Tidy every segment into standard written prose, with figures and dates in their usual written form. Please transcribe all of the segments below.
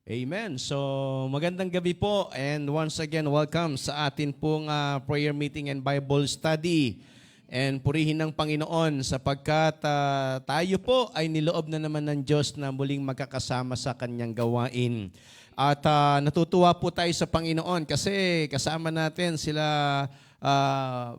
Amen. So, magandang gabi po and once again, welcome sa atin pong prayer meeting and Bible study. And purihin ng Panginoon sapagkat tayo po ay niloob na naman ng Diyos na muling magkakasama sa Kanyang gawain. At natutuwa po tayo sa Panginoon kasi kasama natin sila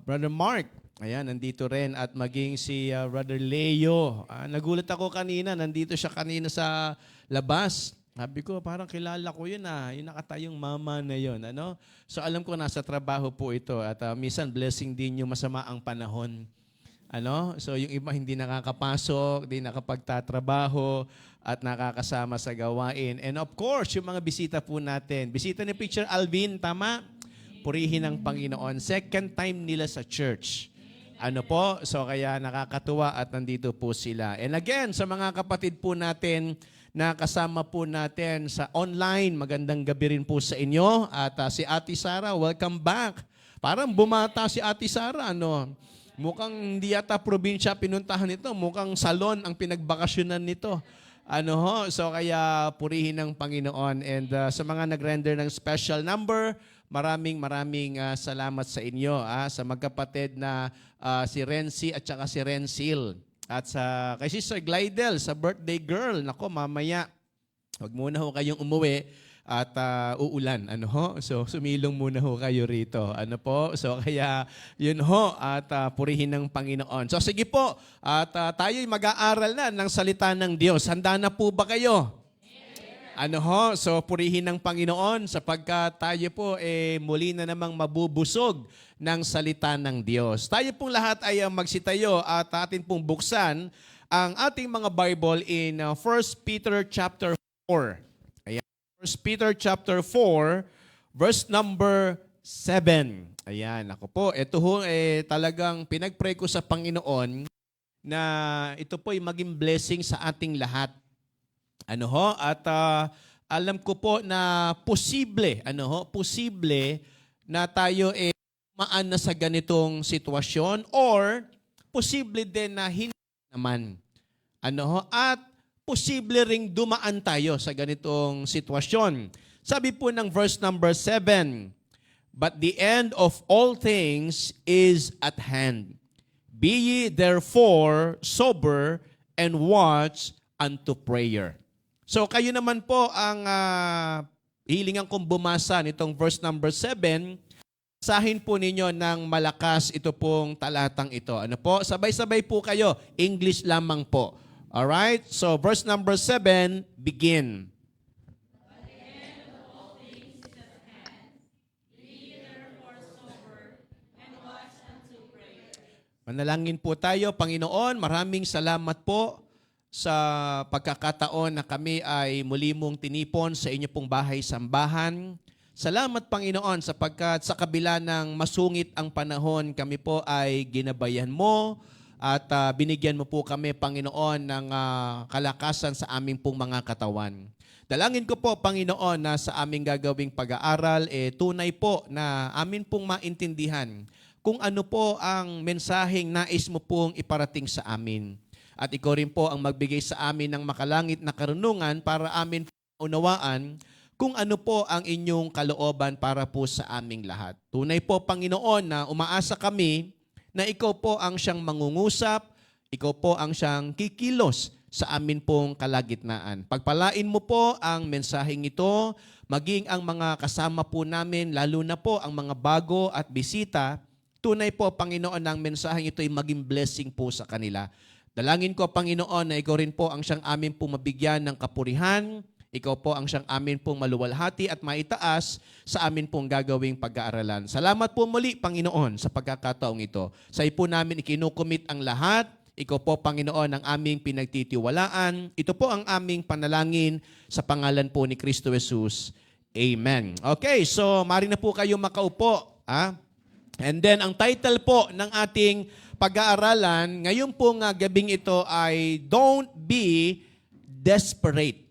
Brother Mark. Ayan, nandito rin at maging si Brother Leo. Nagulat ako kanina, nandito siya kanina sa labas. Sabi ko, parang kilala ko yun yung nakatayong mama na yun. Ano? So alam ko nasa trabaho po ito at minsan blessing din yung masama ang panahon. Ano? So yung iba hindi nakakapasok, hindi nakapagtatrabaho at nakakasama sa gawain. And of course, yung mga bisita po natin. Bisita ni Preacher Alvin, tama? Purihin ng Panginoon. Second time nila sa church. Ano po? So kaya nakakatuwa at nandito po sila. And again, sa mga kapatid po natin na kasama po natin sa online, magandang gabi rin po sa inyo. At si Ate Sara, welcome back. Parang bumata si Ate Sara, ano? Mukhang hindi yata probinsya pinuntahan nito. Mukhang salon ang pinagbakasyonan nito. Ano ho? So kaya purihin ng Panginoon. And sa mga nag-render ng special number, maraming salamat sa inyo. Sa magkapatid na si Renzi at saka si Rencil. At kay Sister Glidel, sa birthday girl, nako mamaya, wag muna ho kayong umuwi at uulan. Ano ho? So sumilong muna ho kayo rito. Ano po? So kaya yun ho at purihin ng Panginoon. So sige po, at tayo'y mag-aaral na ng salita ng Diyos. Handa na po ba kayo? Ano ho? So purihin ng Panginoon sapagkat tayo po muli na namang mabubusog ng salita ng Diyos. Tayo pong lahat ay magsitayo at atin pong buksan ang ating mga Bible in 1 Peter chapter 4. Ayan. 1 Peter chapter 4 verse number 7. Ayan, ako po. Ito ho talagang pinagpray ko sa Panginoon na ito po ay maging blessing sa ating lahat. Ano ho? At alam ko po na posible na tayo maan na sa ganitong sitwasyon or posible din na hindi naman. Ano ho? At posible ring dumaan tayo sa ganitong sitwasyon. Sabi po ng verse number 7, "But the end of all things is at hand. Be ye therefore sober and watch unto prayer." So kayo naman po ang hilingan kong bumasa nitong verse number 7. Basahin po ninyo ng malakas ito pong talatang ito. Ano po? Sabay-sabay po kayo. English lamang po. Alright? So verse number 7, begin. Manalangin po tayo. Panginoon, maraming salamat po sa pagkakataon na kami ay muli mong tinipon sa inyo pong bahay-sambahan. Salamat, Panginoon, sapagkat sa kabila ng masungit ang panahon, kami po ay ginabayan mo at binigyan mo po kami, Panginoon, ng kalakasan sa aming pong mga katawan. Dalangin ko po, Panginoon, na sa aming gagawing pag-aaral, tunay po na amin pong maintindihan kung ano po ang mensaheng nais mo pong iparating sa amin. At ikaw rin po ang magbigay sa amin ng makalangit na karunungan para amin unawaan kung ano po ang inyong kalooban para po sa aming lahat. Tunay po, Panginoon, na umaasa kami na ikaw po ang siyang mangungusap, ikaw po ang siyang kikilos sa amin pong kalagitnaan. Pagpalain mo po ang mensaheng ito, maging ang mga kasama po namin, lalo na po ang mga bago at bisita, tunay po, Panginoon, ang mensaheng ito ay maging blessing po sa kanila. Dalangin ko, Panginoon, na ikaw rin po ang siyang amin pong mabigyan ng kapurihan, ikaw po ang siyang amin pong maluwalhati at maitaas sa amin pong gagawing pag-aaralan. Salamat po muli, Panginoon, sa pagkakataong ito. Sa po namin ikinukumit ang lahat. Ikaw po, Panginoon, ang aming pinagtitiwalaan. Ito po ang aming panalangin sa pangalan po ni Kristo Jesus. Amen. Okay, so mari na po kayo makaupo. And then, ang title po ng ating pag-aaralan, ngayon pong gabing ito ay Don't Be Desperate.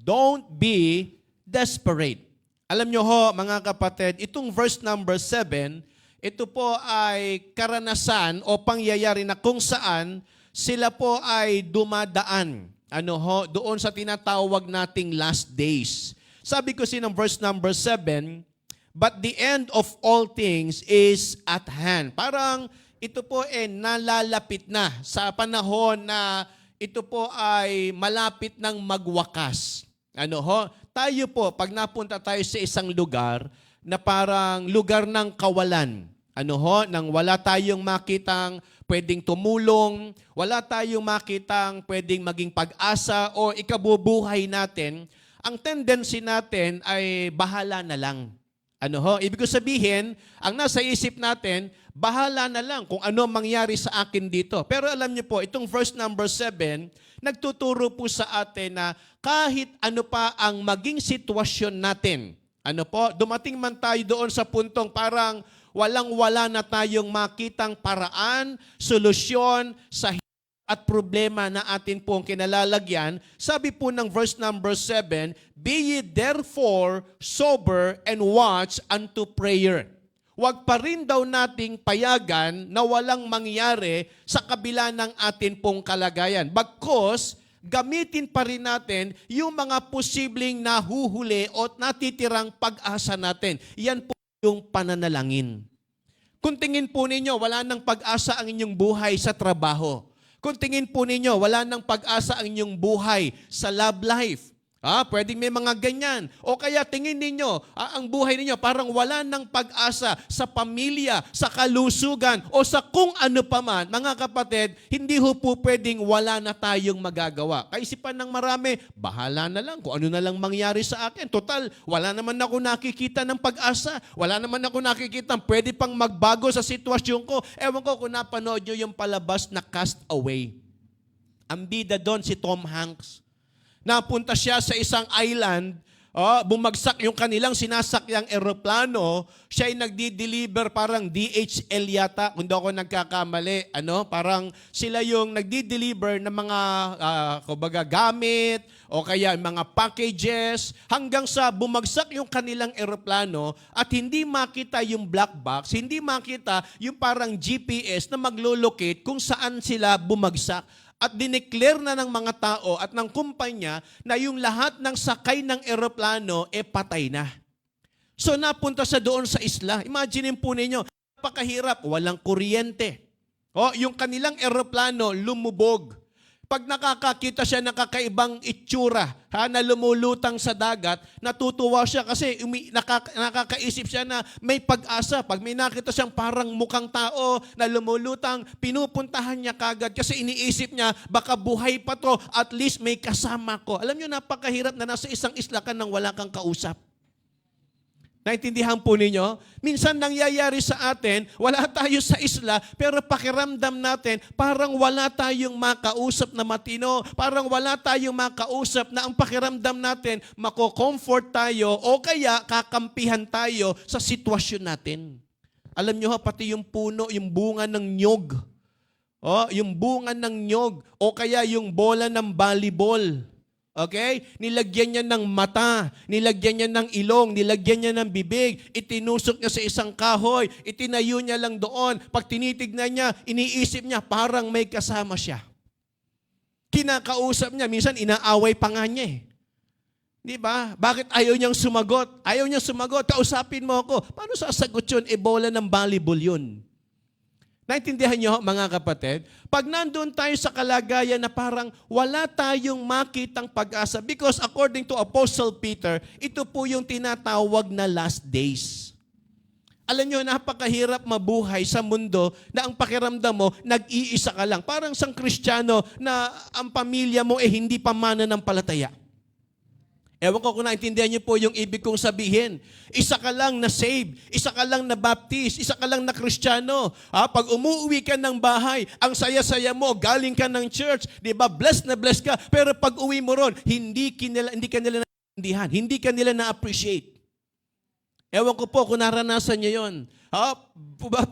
Don't be desperate. Alam nyo ho, mga kapatid, itong verse number 7, ito po ay karanasan o pangyayari na kung saan sila po ay dumadaan doon sa tinatawag nating last days. Sabi ko ng verse number 7, but the end of all things is at hand. Parang ito po nalalapit na sa panahon na ito po ay malapit ng magwakas. Tayo po, pag napunta tayo sa isang lugar na parang lugar ng kawalan, nang wala tayong makitang pwedeng tumulong, wala tayong makitang pwedeng maging pag-asa o ikabubuhay natin, ang tendency natin ay bahala na lang. Ibig ko sabihin, ang nasa isip natin, bahala na lang kung ano mangyari sa akin dito. Pero alam niyo po, itong verse number 7, nagtuturo po sa atin na kahit ano pa ang maging sitwasyon natin, dumating man tayo doon sa puntong parang walang-wala na tayong makitang paraan, solusyon sa at problema na atin pong kinalalagyan, sabi po ng verse number 7, be ye therefore sober and watch unto prayer. Huwag pa rin daw nating payagan na walang mangyari sa kabila ng atin pong kalagayan. Bagkus, gamitin pa rin natin yung mga posibleng nahuhuli o natitirang pag-asa natin. Yan po yung pananalangin. Kung tingin po ninyo, wala nang pag-asa ang inyong buhay sa trabaho. Kung tingin po ninyo, wala nang pag-asa ang inyong buhay sa love life. Pwedeng may mga ganyan. O kaya tingin ninyo, ang buhay ninyo parang wala nang pag-asa sa pamilya, sa kalusugan, o sa kung ano pa man. Mga kapatid, hindi ho po pwedeng wala na tayong magagawa. Kaisipan ng marami, bahala na lang kung ano na lang mangyari sa akin. Total, wala naman ako nakikita ng pag-asa. Wala naman ako nakikita pwede pang magbago sa sitwasyon ko. Ewan ko kung napanood nyo yung palabas na Cast Away. Ang bida doon si Tom Hanks. Napunta siya sa isang island, bumagsak yung kanilang sinasakyang eroplano, siya ay nagdi-deliver parang DHL yata, kung di ako nagkakamali, parang sila yung nagdi-deliver ng mga gamit o kaya mga packages hanggang sa bumagsak yung kanilang eroplano at hindi makita yung black box, hindi makita yung parang GPS na maglo-locate kung saan sila bumagsak. At dineclare na ng mga tao at ng kumpanya na yung lahat ng sakay ng eroplano patay na. So napunta sa doon sa isla. Imagine po ninyo, napakahirap, walang kuryente. Yung kanilang eroplano lumubog. Pag nakakakita siya ng kakaibang itsura na lumulutang sa dagat, natutuwa siya kasi nakakaisip siya na may pag-asa. Pag may nakita siyang parang mukhang tao na lumulutang, pinupuntahan niya kagad kasi iniisip niya, baka buhay pa to, at least may kasama ko. Alam niyo, napakahirap na nasa isang isla ka nang wala kang kausap. Naintindihan po ninyo? Minsan nangyayari sa atin, wala tayo sa isla, pero pakiramdam natin, parang wala tayong makausap na matino, parang wala tayong makausap na ang pakiramdam natin, mako-comfort tayo o kaya kakampihan tayo sa sitwasyon natin. Alam nyo pati yung puno, yung bunga ng nyog, yung bunga ng nyog, o kaya yung bola ng volleyball. Okay? Nilagyan niya ng mata, nilagyan niya ng ilong, nilagyan niya ng bibig, itinusok niya sa isang kahoy, itinayo niya lang doon. Pag tinitignan niya, iniisip niya, parang may kasama siya. Kinakausap niya, minsan inaaway pa nga niya . Di ba? Bakit ayaw niyang sumagot? Ayaw niyang sumagot, kausapin mo ako. Paano sasagot yun? Bola ng volleyball yun. Naintindihan niyo, mga kapatid? Pag nandun tayo sa kalagayan na parang wala tayong makitang pag-asa, because according to Apostle Peter, ito po yung tinatawag na last days. Alam niyo, napakahirap mabuhay sa mundo na ang pakiramdam mo, nag-iisa ka lang. Parang isang Kristiyano na ang pamilya mo hindi pa mananampalataya. Ewan ko kung naintindihan niyo po yung ibig kong sabihin. Isa ka lang na save, isa ka lang na baptist, isa ka lang na Kristiyano. Pag umuwi ka ng bahay, ang saya-saya mo, galing ka ng church, di ba? Blessed na blessed ka. Pero pag uwi mo ron, hindi ka nila naintindihan, hindi ka nila na-appreciate. Ewan ko po kung naranasan niyo yun.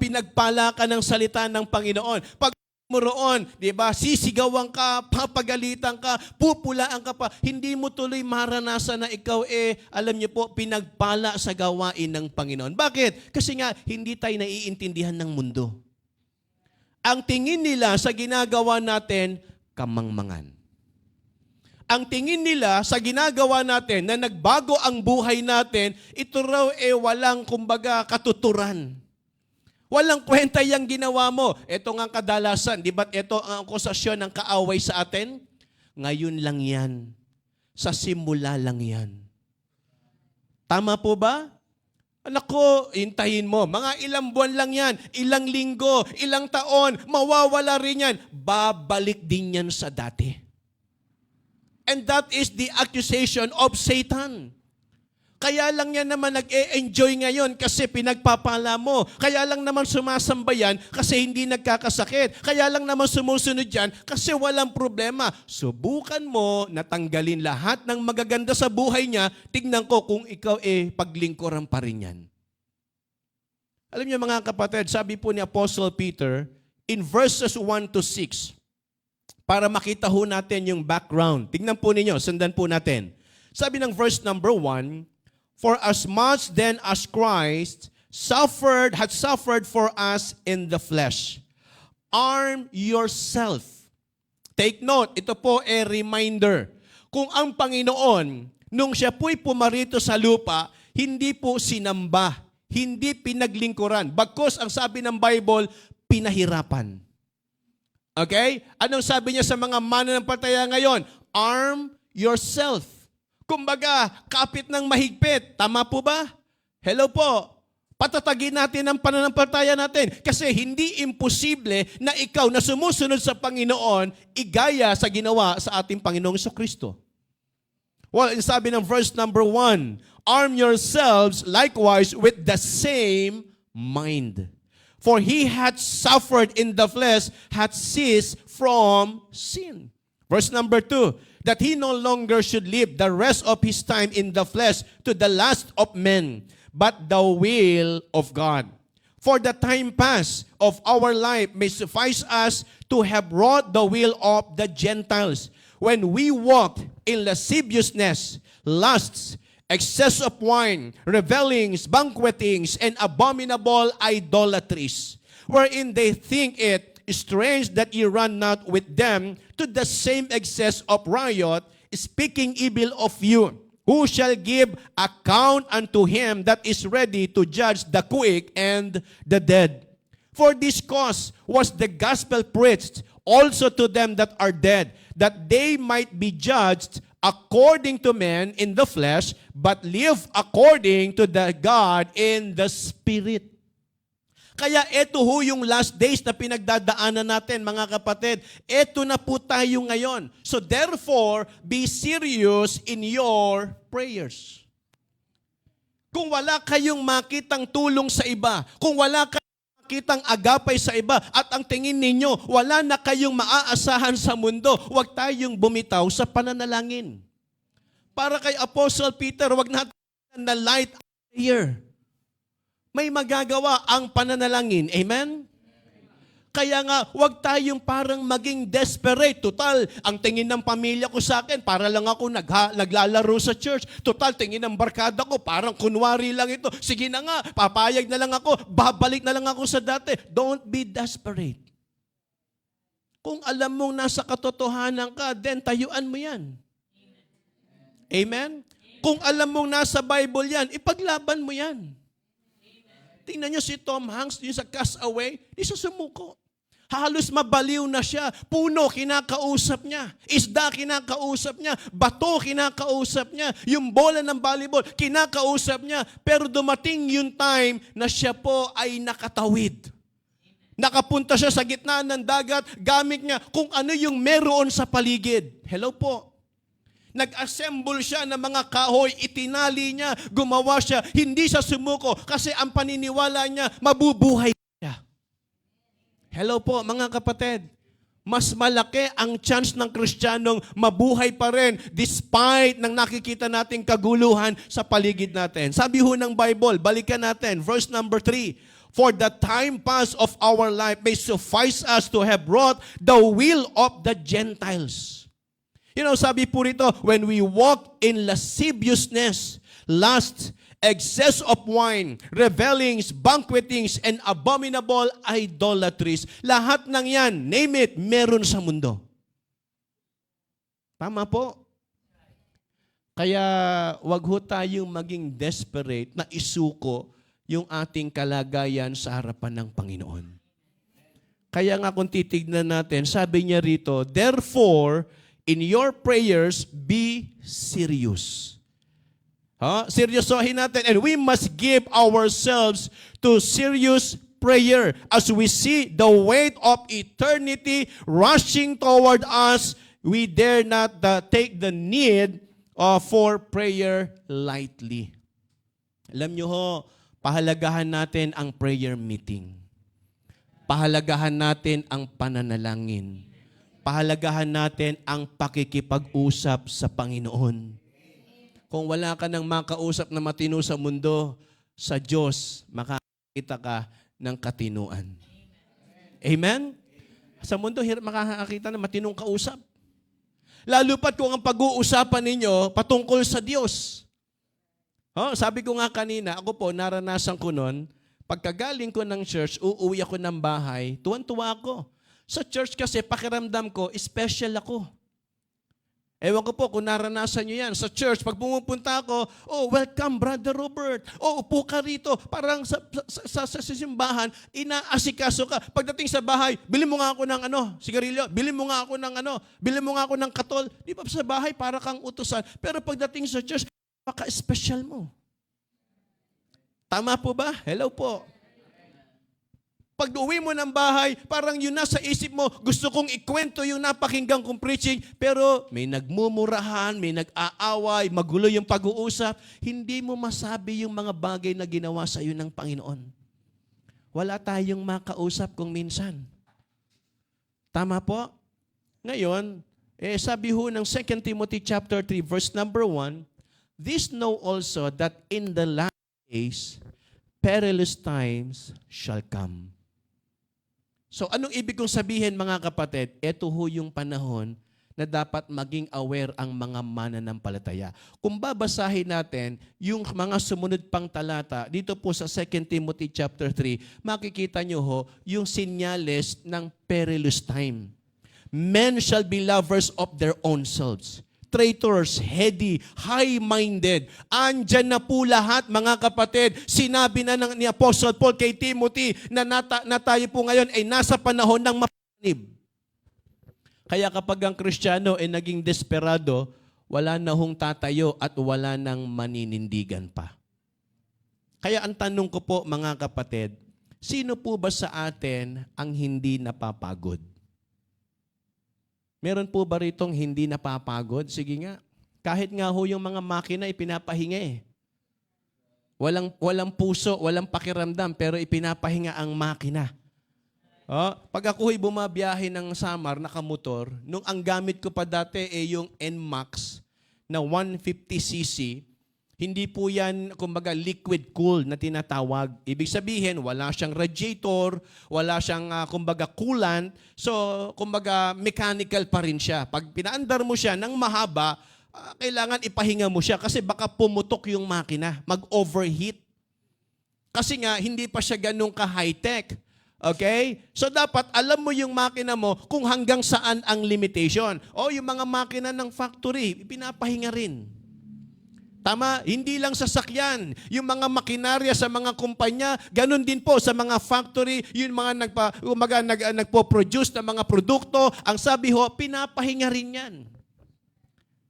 Pinagpala ka ng salita ng Panginoon. Pag mo roon, di ba? Sisigawan ka, papagalitan ka, pupulaan ka pa. Hindi mo tuloy maranasan na ikaw alam niyo po, pinagpala sa gawain ng Panginoon. Bakit? Kasi nga, hindi tayo naiintindihan ng mundo. Ang tingin nila sa ginagawa natin, kamangmangan. ang tingin nila sa ginagawa natin na nagbago ang buhay natin, ito raw walang kumbaga katuturan. Walang kwenta yung ginawa mo. Ito nga kadalasan, di ba ito ang akusasyon ng kaaway sa atin? Ngayon lang yan. Sa simula lang yan. Tama po ba? Anak ko, hintayin mo. Mga ilang buwan lang yan, ilang linggo, ilang taon, mawawala rin yan. Babalik din yan sa dati. And that is the accusation of Satan. Kaya lang yan naman nag-e-enjoy ngayon kasi pinagpapala mo. Kaya lang naman sumasamba yan kasi hindi nagkakasakit. Kaya lang naman sumusunod yan kasi walang problema. Subukan mo na tanggalin lahat ng magaganda sa buhay niya. Tignan ko kung ikaw paglingkuran pa rin yan. Alam niyo mga kapatid, sabi po ni Apostle Peter in verses 1 to 6, para makita ho natin yung background. Tignan po ninyo, sundan po natin. Sabi ng verse number 1, for as much then as Christ had suffered for us in the flesh, arm yourself. Take note, ito po reminder. Kung ang Panginoon, nung siya po'y pumarito sa lupa, hindi po sinamba, hindi pinaglingkuran. Bagkus ang sabi ng Bible, pinahirapan. Okay? Anong sabi niya sa mga mananampalataya ngayon? Arm yourself. Kumbaga, kapit ng mahigpit. Tama po ba? Hello po. Patatagin natin ang pananampalataya natin. Kasi hindi imposible na ikaw na sumusunod sa Panginoon, igaya sa ginawa sa ating Panginoong Jesucristo. Well, sabi ng verse number 1, arm yourselves likewise with the same mind. For he had suffered in the flesh, had ceased from sin. Verse number 2, that he no longer should live the rest of his time in the flesh to the lust of men, but the will of God. For the time past of our life may suffice us to have wrought the will of the Gentiles, when we walked in lasciviousness, lusts, excess of wine, revellings, banquetings, and abominable idolatries, wherein they think it strange that ye run not with them to the same excess of riot, speaking evil of you, who shall give account unto him that is ready to judge the quick and the dead. For this cause was the gospel preached also to them that are dead, that they might be judged according to men in the flesh, but live according to the God in the Spirit. Kaya ito ho yung last days na pinagdadaanan natin, mga kapatid. Ito na po tayo ngayon. So therefore, be serious in your prayers. Kung wala kayong makitang tulong sa iba, kung wala kayong makitang agapay sa iba, at ang tingin ninyo, wala na kayong maaasahan sa mundo, huwag tayong bumitaw sa pananalangin. Para kay Apostle Peter, huwag natin na light prayer. May magagawa ang pananalangin. Amen? Kaya nga, huwag tayong parang maging desperate. Total, ang tingin ng pamilya ko sa akin, para lang ako naglalaro sa church. Total, tingin ng barkada ko, parang kunwari lang ito. Sige na nga, papayag na lang ako, babalik na lang ako sa dati. Don't be desperate. Kung alam mong nasa katotohanan ka, then tayuan mo yan. Amen? Kung alam mong nasa Bible yan, ipaglaban mo yan. Tingnan nyo si Tom Hanks, yung sa Castaway, di siya sumuko. Halos mabaliw na siya. Puno, kinakausap niya. Isda, kinakausap niya. Bato, kinakausap niya. Yung bola ng volleyball, kinakausap niya. Pero dumating yung time na siya po ay nakatawid. Nakapunta siya sa gitna ng dagat, gamit niya kung ano yung meron sa paligid. Hello po. Nag-assemble siya ng mga kahoy, itinali niya, gumawa siya, hindi siya sumuko kasi ang paniniwala niya, mabubuhay siya. Hello po mga kapatid, mas malaki ang chance ng Kristiyanong mabuhay pa rin despite ng nakikita nating kaguluhan sa paligid natin. Sabi ho ng Bible, balikan natin, verse number 3, for the time past of our life may suffice us to have wrought the will of the Gentiles. You know, sabi po rito, when we walk in lasciviousness, lust, excess of wine, revellings, banquetings, and abominable idolatries, lahat ng yan, name it, meron sa mundo. Tama po. Kaya wag ho tayong maging desperate na isuko yung ating kalagayan sa harapan ng Panginoon. Kaya nga kung titignan natin, sabi niya rito, therefore, in your prayers, be serious. Seryosohin natin. And we must give ourselves to serious prayer as we see the weight of eternity rushing toward us. We dare not take the need for prayer lightly. Alam nyo ho, pahalagahan natin ang prayer meeting. Pahalagahan natin ang pananalangin. Pahalagahan natin ang pakikipag-usap sa Panginoon. Kung wala ka ng makausap na matino sa mundo, sa Diyos, makakita ka ng katinuan. Amen? Sa mundo, hirap makakakita ng matinong kausap. Lalo pat kung ang pag-uusapan ninyo patungkol sa Diyos. Sabi ko nga kanina, ako po, naranasan ko nun, pagkagaling ko ng church, uuwi ako ng bahay, tuwan-tuwa ako. Sa church kasi, pakiramdam ko, special ako. Ewan ko po kung naranasan nyo yan. Sa church, pag pumupunta ako, welcome, Brother Robert. Upo ka rito. Parang sa simbahan, inaasikaso ka. Pagdating sa bahay, bilhin mo nga ako ng sigarilyo. Bilhin mo nga ako ng bilhin mo nga ako ng katol. Di ba sa bahay, para kang utusan. Pero pagdating sa church, paka-special mo. Tama po ba? Hello po. Pag uwi mo ng bahay, parang yun nasa isip mo, gusto kong ikwento yung napakinggan kong preaching, pero may nagmumurahan, may nag-aaway, magulo yung pag-uusap, hindi mo masabi yung mga bagay na ginawa sa iyo ng Panginoon. Wala tayong makausap kung minsan. Tama po? Ngayon, sabi ho ng 2 Timothy chapter 3, verse number 1, this know also that in the last days, perilous times shall come. So anong ibig kong sabihin mga kapatid? Ito ho yung panahon na dapat maging aware ang mga mananampalataya. Kung babasahin natin yung mga sumunod pang talata, dito po sa 2 Timothy chapter 3, makikita nyo ho yung sinyales ng perilous time. Men shall be lovers of their own selves, traitors, heady, high-minded. Andyan na po lahat, mga kapatid. Sinabi na ni Apostle Paul kay Timothy na tayo po ngayon ay nasa panahon ng mapanganib. Kaya kapag ang Kristiyano ay naging desperado, wala na hong tatayo at wala nang maninindigan pa. Kaya ang tanong ko po, mga kapatid, sino po ba sa atin ang hindi napapagod? Meron po ba ritong hindi napapagod? Sige nga. Kahit nga ho yung mga makina ipinapahinga eh. Walang puso, walang pakiramdam, pero ipinapahinga ang makina. Pag ako'y bumabiyahe ng Samar, nakamotor, nung ang gamit ko pa dati yung NMAX na 150cc, hindi po yan, kumbaga, liquid cool na tinatawag. Ibig sabihin, wala siyang radiator, wala siyang, kumbaga, coolant. So, kumbaga, mechanical pa rin siya. Pag pinaandar mo siya ng mahaba, kailangan ipahinga mo siya kasi baka pumutok yung makina, mag-overheat. Kasi nga, hindi pa siya ganun ka-high-tech. Okay? So, dapat alam mo yung makina mo kung hanggang saan ang limitation. Yung mga makina ng factory, pinapahinga rin. Tama, hindi lang sasakyan. Yung mga makinarya sa mga kumpanya, ganun din po sa mga factory, yung mga nagpo-produce ng mga produkto, ang sabi ho, pinapahinga rin yan.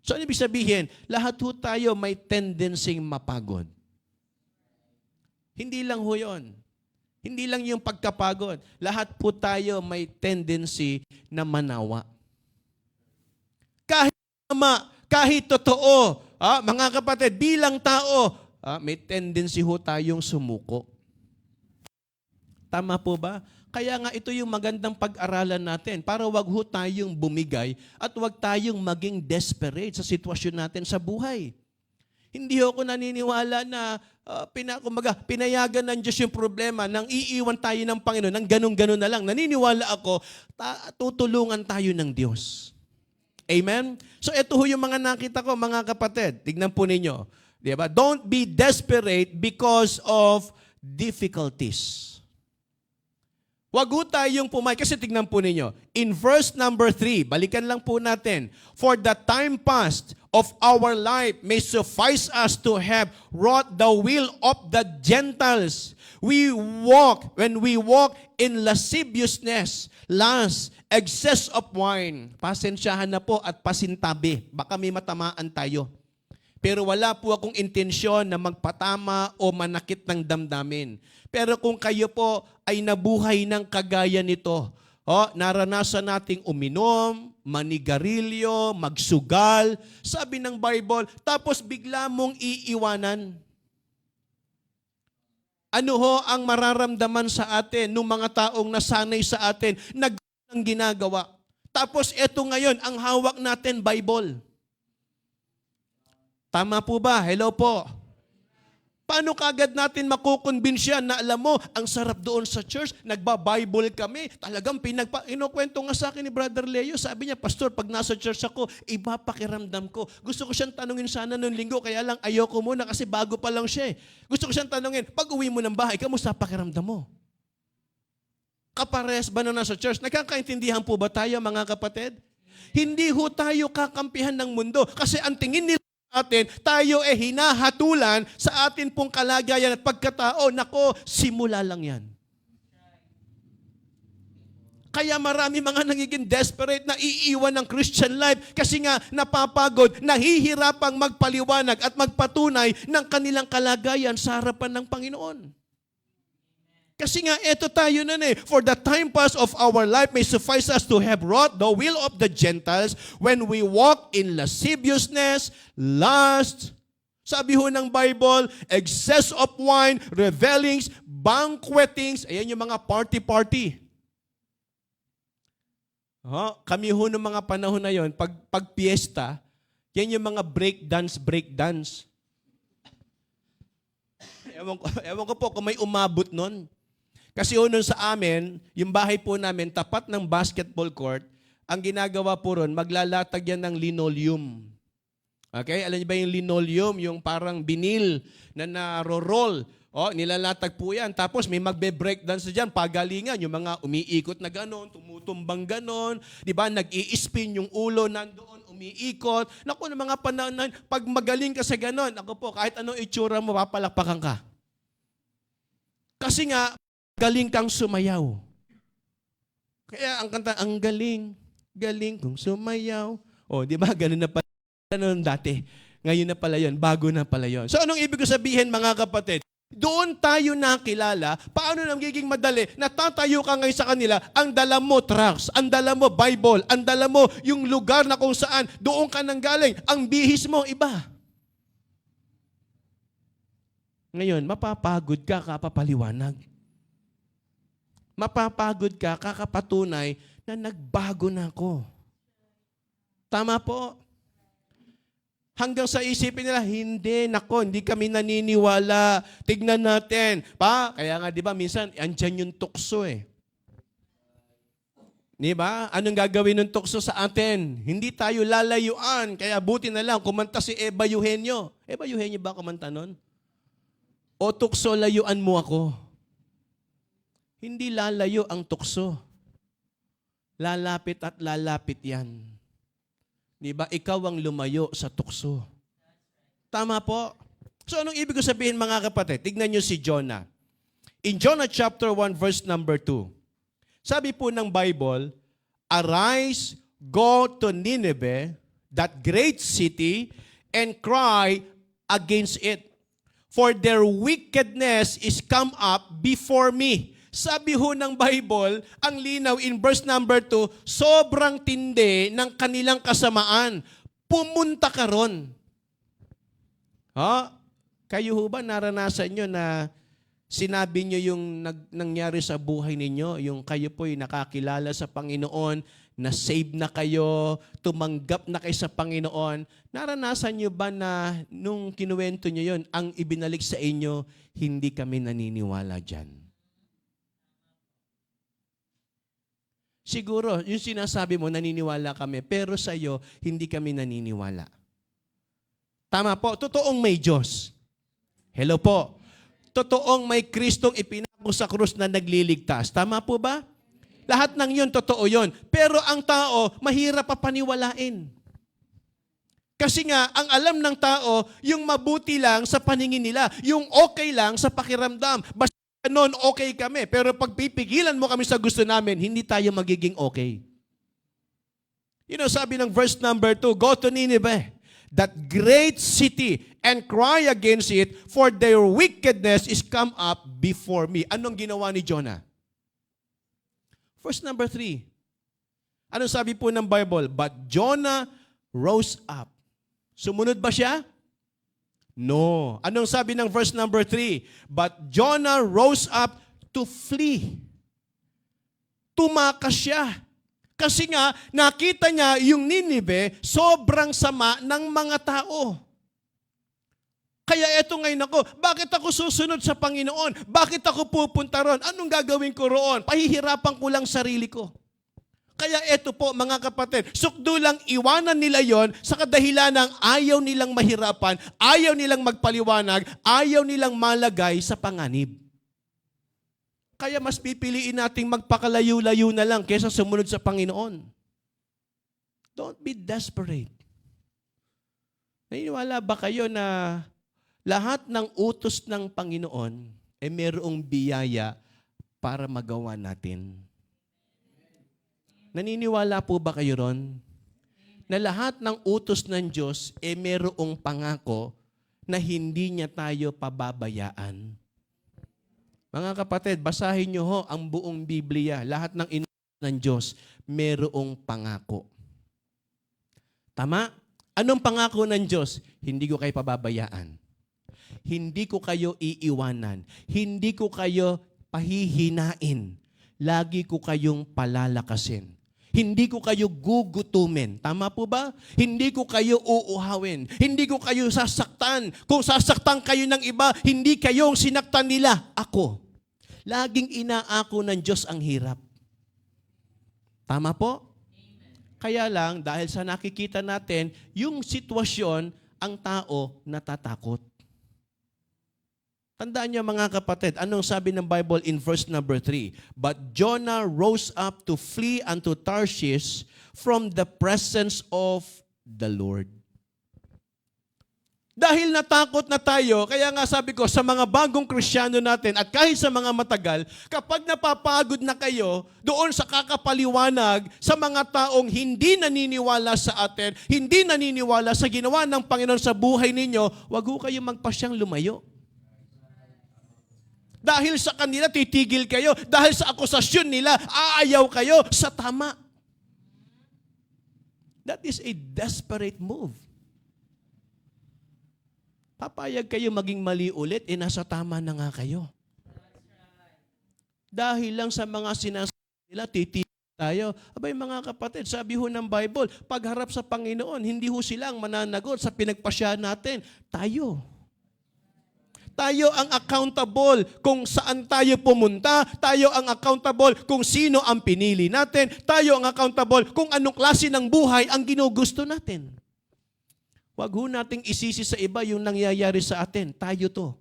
So, ano ibig sabihin? Lahat ho tayo may tendency mapagod. Hindi lang ho yun. Hindi lang yung pagkapagod. Lahat po tayo may tendency na manawa. Kahit tama, kahit totoo, mga kapatid, bilang tao, may tendency ho tayong sumuko. Tama po ba? Kaya nga ito yung magandang pag-aralan natin para wag ho tayong bumigay at wag tayong maging desperate sa sitwasyon natin sa buhay. Hindi ako naniniwala na pinayagan ng Diyos yung problema nang iiwan tayo ng Panginoon, nang ganun-ganun na lang. Naniniwala ako, tutulungan tayo ng Diyos. Amen? So ito ho yung mga nakita ko, mga kapatid. Tignan po ninyo. Diba? Don't be desperate because of difficulties. Wag ho tayong pumay. Kasi tignan po ninyo. In verse number 3, balikan lang po natin. For the time past, of our life may suffice us to have wrought the will of the Gentiles. When we walk in lasciviousness, lust, excess of wine. Pasensyahan na po at pasintabi. Baka may matamaan tayo. Pero wala po akong intensyon na magpatama o manakit ng damdamin. Pero kung kayo po ay nabuhay ng kagaya nito, naranasan nating uminom, manigarilyo, magsugal, sabi ng Bible, tapos bigla mong iiwanan. Ano ho ang mararamdaman sa atin ng mga taong nasanay sa atin, ng ginagawa? Tapos eto ngayon, ang hawak natin, Bible. Tama po ba? Hello po. Paano kagad natin makukonbinsya na alam mo, ang sarap doon sa church, nagba-Bible kami, talagang inukwento nga sa akin ni Brother Leo, sabi niya, Pastor, pag nasa church ako, iba pakiramdam ko. Gusto ko siyang tanungin sana noong linggo, kaya lang ayoko muna kasi bago pa lang siya. Gusto ko siyang tanungin, pag uwi mo ng bahay, kamusta pakiramdam mo? Kapares ba na nasa church? Nagkakaintindihan po ba tayo, mga kapatid? Hindi ho tayo kakampihan ng mundo kasi ang tingin nila atin, tayo hinahatulan sa atin pong kalagayan at pagkatao. Nako, simula lang yan. Kaya marami mga nagiging desperate na iiwan ng Christian life kasi nga napapagod, nahihirapang magpaliwanag at magpatunay ng kanilang kalagayan sa harapan ng Panginoon. Kasi nga, eto tayo na For the time pass of our life may suffice us to have wrought the will of the Gentiles when we walk in lasciviousness, lust, sabi ho ng Bible, excess of wine, revelings, banquetings, ayan yung mga party-party. Kami ho ng mga panahon na yon, pag piyesta, yan yung mga breakdance. Ewan ko po kung may umabot nun. Kasi nun sa amin, yung bahay po namin, tapat ng basketball court, ang ginagawa po ron, maglalatag yan ng linoleum. Okay? Alam niyo ba yung linoleum? Yung parang binil na naro-roll. Nilalatag po yan. Tapos may magbe-breakdance dyan, pagalingan. Yung mga umiikot na ganon, tumutumbang ganon. Diba? Nag-i-spin yung ulo nandoon, umiikot. Naku, ng mga panahon, pag magaling ka sa ganon, ako po, kahit anong itsura mo, papalakpakan ka. Kasi nga, galing kang sumayaw. Kaya ang kanta, ang galing kong sumayaw. Di ba? Ganun na pala. Ganun dati. Ngayon na pala yun. Bago na pala yun. So anong ibig sabihin, mga kapatid? Doon tayo nakilala, paano nagiging madali, natatayo ka ngayon sa kanila, ang dala mo tracts, ang dala mo Bible, ang dala mo yung lugar na kung saan, doon ka nanggaling, ang bihis mo, iba. Ngayon, mapapagod ka kapapaliwanag. Mapapagod ka, kakapatunay na nagbago na ako. Tama po. Hanggang sa isipin nila, hindi kami naniniwala. Tignan natin. Kaya nga, di ba, minsan, andyan yung tukso Di ba? Anong gagawin ng tukso sa atin? Hindi tayo lalayuan. Kaya buti na lang, kumanta si Eva Eugenio. Eva Eugenio ba kumanta nun? O tukso, layuan mo ako. Hindi lalayo ang tukso. Lalapit at lalapit yan. Di ba? Ikaw ang lumayo sa tukso. Tama po. So anong ibig sabihin, mga kapatid? Tignan nyo si Jonah. In Jonah chapter 1 verse number 2, sabi po ng Bible, arise, go to Nineveh, that great city, and cry against it. For their wickedness is come up before me. Sabi ho ng Bible, ang linaw in verse number 2, sobrang tindi ng kanilang kasamaan. Pumunta ka ron. Kayo ho ba naranasan nyo na sinabi nyo yung nangyari sa buhay ninyo, yung kayo po'y nakakilala sa Panginoon, na save na kayo, tumanggap na kayo sa Panginoon. Naranasan nyo ba na nung kinuwento nyo yun, ang ibinalik sa inyo, hindi kami naniniwala dyan? Siguro, yung sinasabi mo, naniniwala kami, pero sa iyo, hindi kami naniniwala. Tama po, totoong may Diyos. Hello po. Totoong may Kristong ipinako sa krus na nagliligtas. Tama po ba? Lahat ng yun, totoo yun. Pero ang tao, mahirap pa paniwalain. Kasi nga, ang alam ng tao, yung mabuti lang sa paningin nila, yung okay lang sa pakiramdam. Basta noon, okay kami. Pero pag pipigilan mo kami sa gusto namin, hindi tayo magiging okay. Sabi ng verse number 2, go to Nineveh, that great city, and cry against it, for their wickedness is come up before me. Anong ginawa ni Jonah? Verse number 3. Anong sabi po ng Bible? But Jonah rose up. Sumunod ba siya? No. Anong sabi ng verse number 3? But Jonah rose up to flee. Tumakas siya. Kasi nga, nakita niya yung Nineveh, sobrang sama ng mga tao. Kaya eto ngayon ako, bakit ako susunod sa Panginoon? Bakit ako pupunta ron? Anong gagawin ko roon? Pahihirapan ko lang sarili ko. Kaya eto po mga kapatid, sukdo lang iwanan nila yon sa kadahilan ng ayaw nilang mahirapan, ayaw nilang magpaliwanag, ayaw nilang malagay sa panganib. Kaya mas pipiliin nating magpakalayo-layo na lang kaysa sumunod sa Panginoon. Don't be desperate. Naniniwala ba kayo na lahat ng utos ng Panginoon ay mayroong biyaya para magawa natin? Naniniwala po ba kayo ron? Na lahat ng utos ng Diyos ay mayroong pangako na hindi niya tayo pababayaan. Mga kapatid, basahin niyo ho ang buong Biblia. Lahat ng inutos ng Diyos, mayroong pangako. Tama? Anong pangako ng Diyos? Hindi ko kayo pababayaan. Hindi ko kayo iiwanan. Hindi ko kayo pahihinain. Lagi ko kayong palalakasin. Hindi ko kayo gugutumin. Tama po ba? Hindi ko kayo uuhawin. Hindi ko kayo sasaktan. Kung sasaktan kayo ng iba, hindi kayong sinaktan nila. Ako. Laging inaako ng Diyos ang hirap. Tama po? Kaya lang, dahil sa nakikita natin, yung sitwasyon, ang tao natatakot. Tandaan niyo mga kapatid, anong sabi ng Bible in verse number 3? But Jonah rose up to flee unto Tarshish from the presence of the Lord. Dahil natakot na tayo, kaya nga sabi ko, sa mga bagong Kristiyano natin at kahit sa mga matagal, kapag napapagod na kayo doon sa kakapaliwanag sa mga taong hindi naniniwala sa atin, hindi naniniwala sa ginawa ng Panginoon sa buhay ninyo, wag ho kayong magpasyang lumayo. Dahil sa kanila, titigil kayo. Dahil sa akusasyon nila, aayaw kayo sa tama. That is a desperate move. Papayag kayo maging mali ulit, nasa tama na nga kayo. Dahil lang sa mga sinasabi nila, titigil tayo. Abay mga kapatid, sabi ho ng Bible, pagharap sa Panginoon, hindi ho silang mananagot sa pinagpasya natin. Tayo. Tayo ang accountable kung saan tayo pumunta. Tayo ang accountable kung sino ang pinili natin. Tayo ang accountable kung anong klase ng buhay ang ginugusto natin. Huwag ho nating isisi sa iba yung nangyayari sa atin. Tayo to.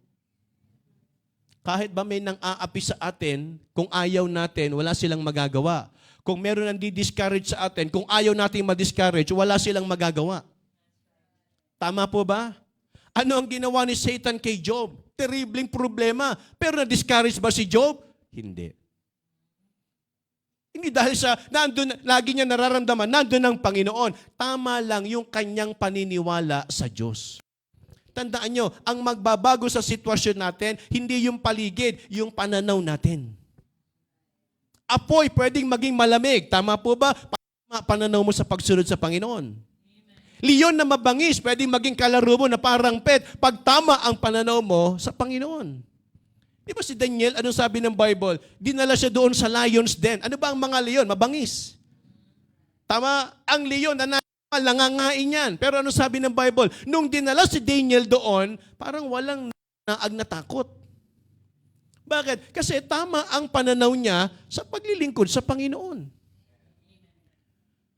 Kahit ba may nang aapi sa atin, kung ayaw natin, wala silang magagawa. Kung meron nang di-discourage sa atin, kung ayaw nating ma-discourage, wala silang magagawa. Tama po ba? Ano ang ginawa ni Satan kay Job? Terribling problema. Pero na-discourage ba si Job? Hindi. Hindi dahil sa nandun, lagi niya nararamdaman, nandun ang Panginoon. Tama lang yung kanyang paniniwala sa Diyos. Tandaan nyo, ang magbabago sa sitwasyon natin, hindi yung paligid, yung pananaw natin. Apoy pwedeng maging malamig. Tama po ba? Pananaw mo sa pagsunod sa Panginoon. Leon na mabangis, pwedeng maging kalaro mo na parang pet pag tama ang pananaw mo sa Panginoon. Di ba si Daniel, anong sabi ng Bible? Dinala siya doon sa lion's den. Ano ba ang mga leon? Mabangis. Tama, ang leon, nangangain yan. Pero ano sabi ng Bible? Nung dinala si Daniel doon, parang walang natakot. Bakit? Kasi tama ang pananaw niya sa paglilingkod sa Panginoon.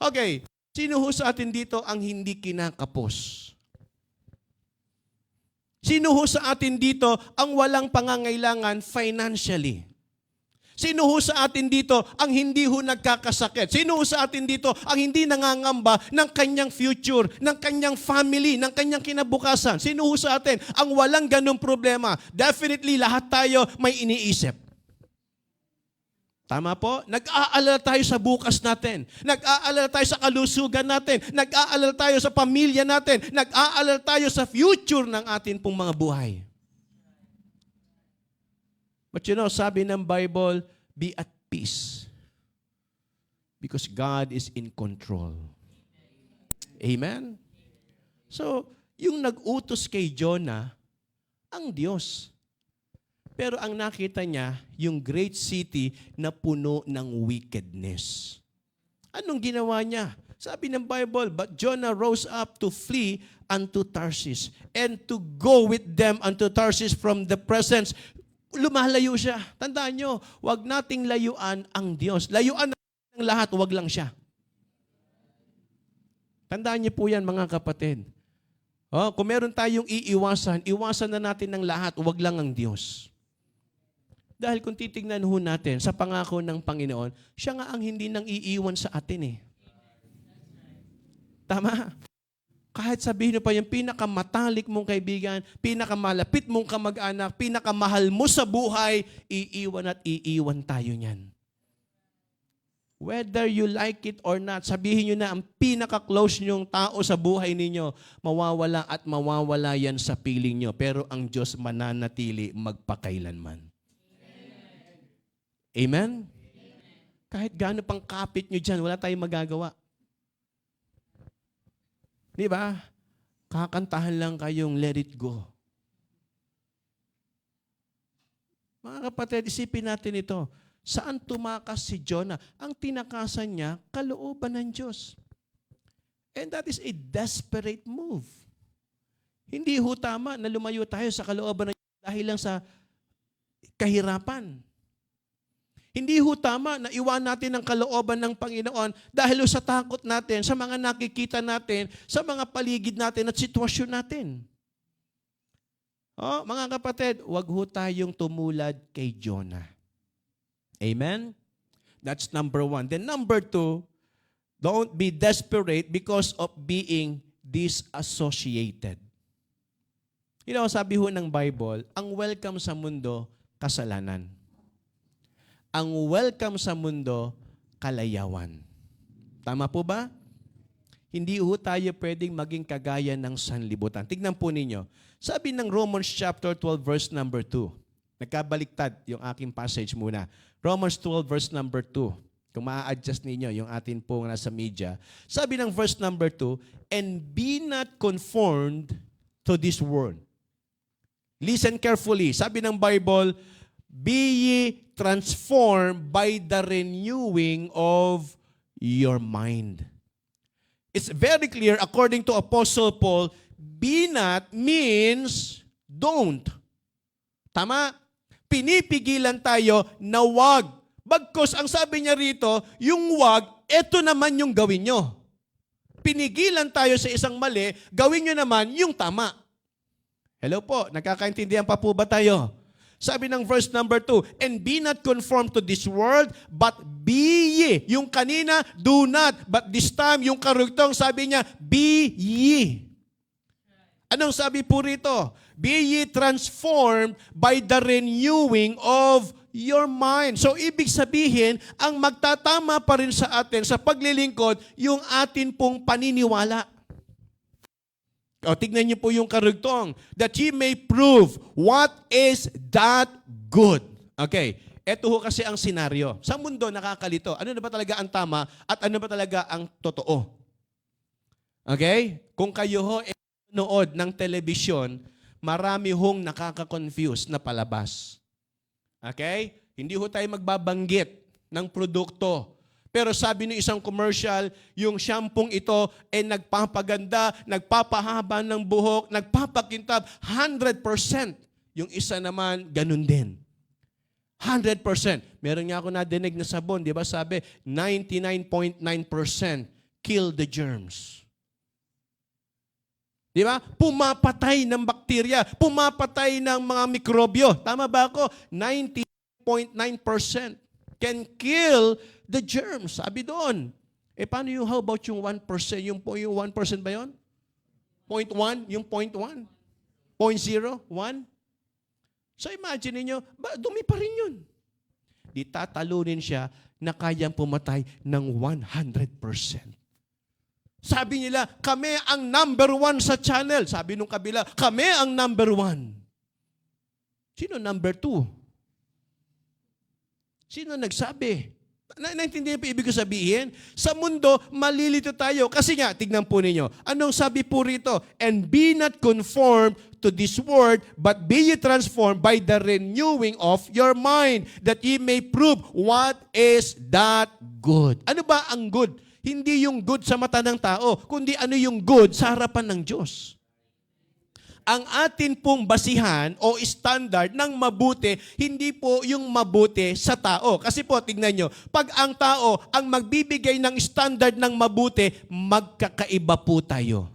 Okay. Sino ho sa atin dito ang hindi kinakapos? Sino ho sa atin dito ang walang pangangailangan financially? Sino ho sa atin dito ang hindi ho nagkakasakit? Sino ho sa atin dito ang hindi nangangamba ng kanyang future, ng kanyang family, ng kanyang kinabukasan? Sino ho sa atin ang walang ganong problema? Definitely lahat tayo may iniisip. Tama po? Nag-aalala tayo sa bukas natin. Nag-aalala tayo sa kalusugan natin. Nag-aalala tayo sa pamilya natin. Nag-aalala tayo sa future ng atin pong mga buhay. But you know, sabi ng Bible, be at peace. Because God is in control. Amen? So, yung nag-utos kay Jonah, ang Diyos. Pero ang nakita niya, yung great city na puno ng wickedness. Anong ginawa niya? Sabi ng Bible, but Jonah rose up to flee unto Tarsis and to go with them unto Tarsis from the presence. Lumalayo siya. Tandaan nyo, huwag nating layuan ang Diyos. Layuan ng lahat, huwag lang siya. Tandaan niyo po yan, mga kapatid. Kung meron tayong iiwasan, iwasan na natin ng lahat, huwag lang ang Diyos. Dahil kung titignan ho natin sa pangako ng Panginoon, siya nga ang hindi nang iiwan sa atin eh. Tama? Kahit sabihin mo pa yung pinakamatalik mong kaibigan, pinakamalapit mong kamag-anak, pinakamahal mo sa buhay, iiwan at iiwan tayo niyan. Whether you like it or not, sabihin nyo na ang pinaka-close nyong tao sa buhay ninyo, mawawala at mawawala yan sa piling nyo. Pero ang Diyos mananatili magpakailanman. Amen? Kahit gaano pang kapit nyo dyan, wala tayong magagawa. Di ba? Kakantahan lang kayong let it go. Mga kapatid, isipin natin ito. Saan tumakas si Jonah? Ang tinakasan niya, kalooban ng Diyos. And that is a desperate move. Hindi ho tama na lumayo tayo sa kalooban ng Diyos dahil lang sa kahirapan. Hindi ho tama na iwan natin ang kalooban ng Panginoon dahil sa takot natin, sa mga nakikita natin, sa mga paligid natin at sitwasyon natin. Mga kapatid, huwag ho tayong tumulad kay Jonah. Amen? That's number 1. Then number 2, don't be desperate because of being disassociated. You know, sabi ho ng Bible, ang welcome sa mundo, kasalanan. Ang welcome sa mundo, kalayawan. Tama po ba? Hindi ho tayo pwedeng maging kagaya ng sanlibutan. Tignan po ninyo. Sabi ng Romans chapter 12 verse number 2. Nagkabaliktad yung aking passage muna. Romans 12 verse number 2. Kung maa-adjust ninyo yung atin pong nasa media. Sabi ng verse number 2, and be not conformed to this world. Listen carefully. Sabi ng Bible, be ye transformed by the renewing of your mind. It's very clear, according to Apostle Paul, be not means don't. Tama? Pinipigilan tayo na wag. Bagkus, ang sabi niya rito, yung wag, eto naman yung gawin nyo. Pinigilan tayo sa isang mali, gawin nyo naman yung tama. Hello po, nakakaintindihan pa po ba tayo? Sabi ng verse number 2, and be not conformed to this world, but be ye. Yung kanina, do not. But this time, yung karugtong, sabi niya, be ye. Anong sabi po rito? Be ye transformed by the renewing of your mind. So, ibig sabihin, ang magtatama pa rin sa atin sa paglilingkod, yung atin pong paniniwala. O, tignan niyo po yung karugtong. That ye may prove what is that good. Okay, eto ho kasi ang senaryo. Sa mundo, nakakalito. Ano na ba talaga ang tama at ano ba talaga ang totoo? Okay? Kung kayo ho nood ng telebisyon, marami hong nakaka-confuse na palabas. Okay? Hindi ho tayo magbabanggit ng produkto. Pero sabi ng isang commercial, yung shampoo ito ay nagpapaganda, nagpapahaba ng buhok, nagpapakintab, 100%. Yung isa naman, ganun din. 100%. Meron nga ako nadinig na sabon, di ba sabi, 99.9% kill the germs. Di ba? Pumapatay ng bakterya, pumapatay ng mga mikrobyo. Tama ba ako? 90.9%. can kill the germs. Sabi doon. Paano yung, how about yung 1%? Yung 1% ba yun? 0.1? Yung 0.1? 0.01? So imagine niyo, dumi pa rin yun. Di tatalunin siya na kayang pumatay ng 100%. Sabi nila, kami ang number 1 sa channel. Sabi nung kabila, kami ang number 1. Sino number 2? Sino nagsabi? Naintindihan po ibig ko sabihin? Sa mundo, malilito tayo. Kasi nga, tignan po ninyo, anong sabi po rito? And be not conformed to this world, but be ye transformed by the renewing of your mind, that ye may prove what is that good. Ano ba ang good? Hindi yung good sa mata ng tao, kundi ano yung good sa harapan ng Diyos. Ang atin pong basihan o standard ng mabuti, hindi po yung mabuti sa tao. Kasi po, tignan nyo, pag ang tao ang magbibigay ng standard ng mabuti, magkakaiba po tayo.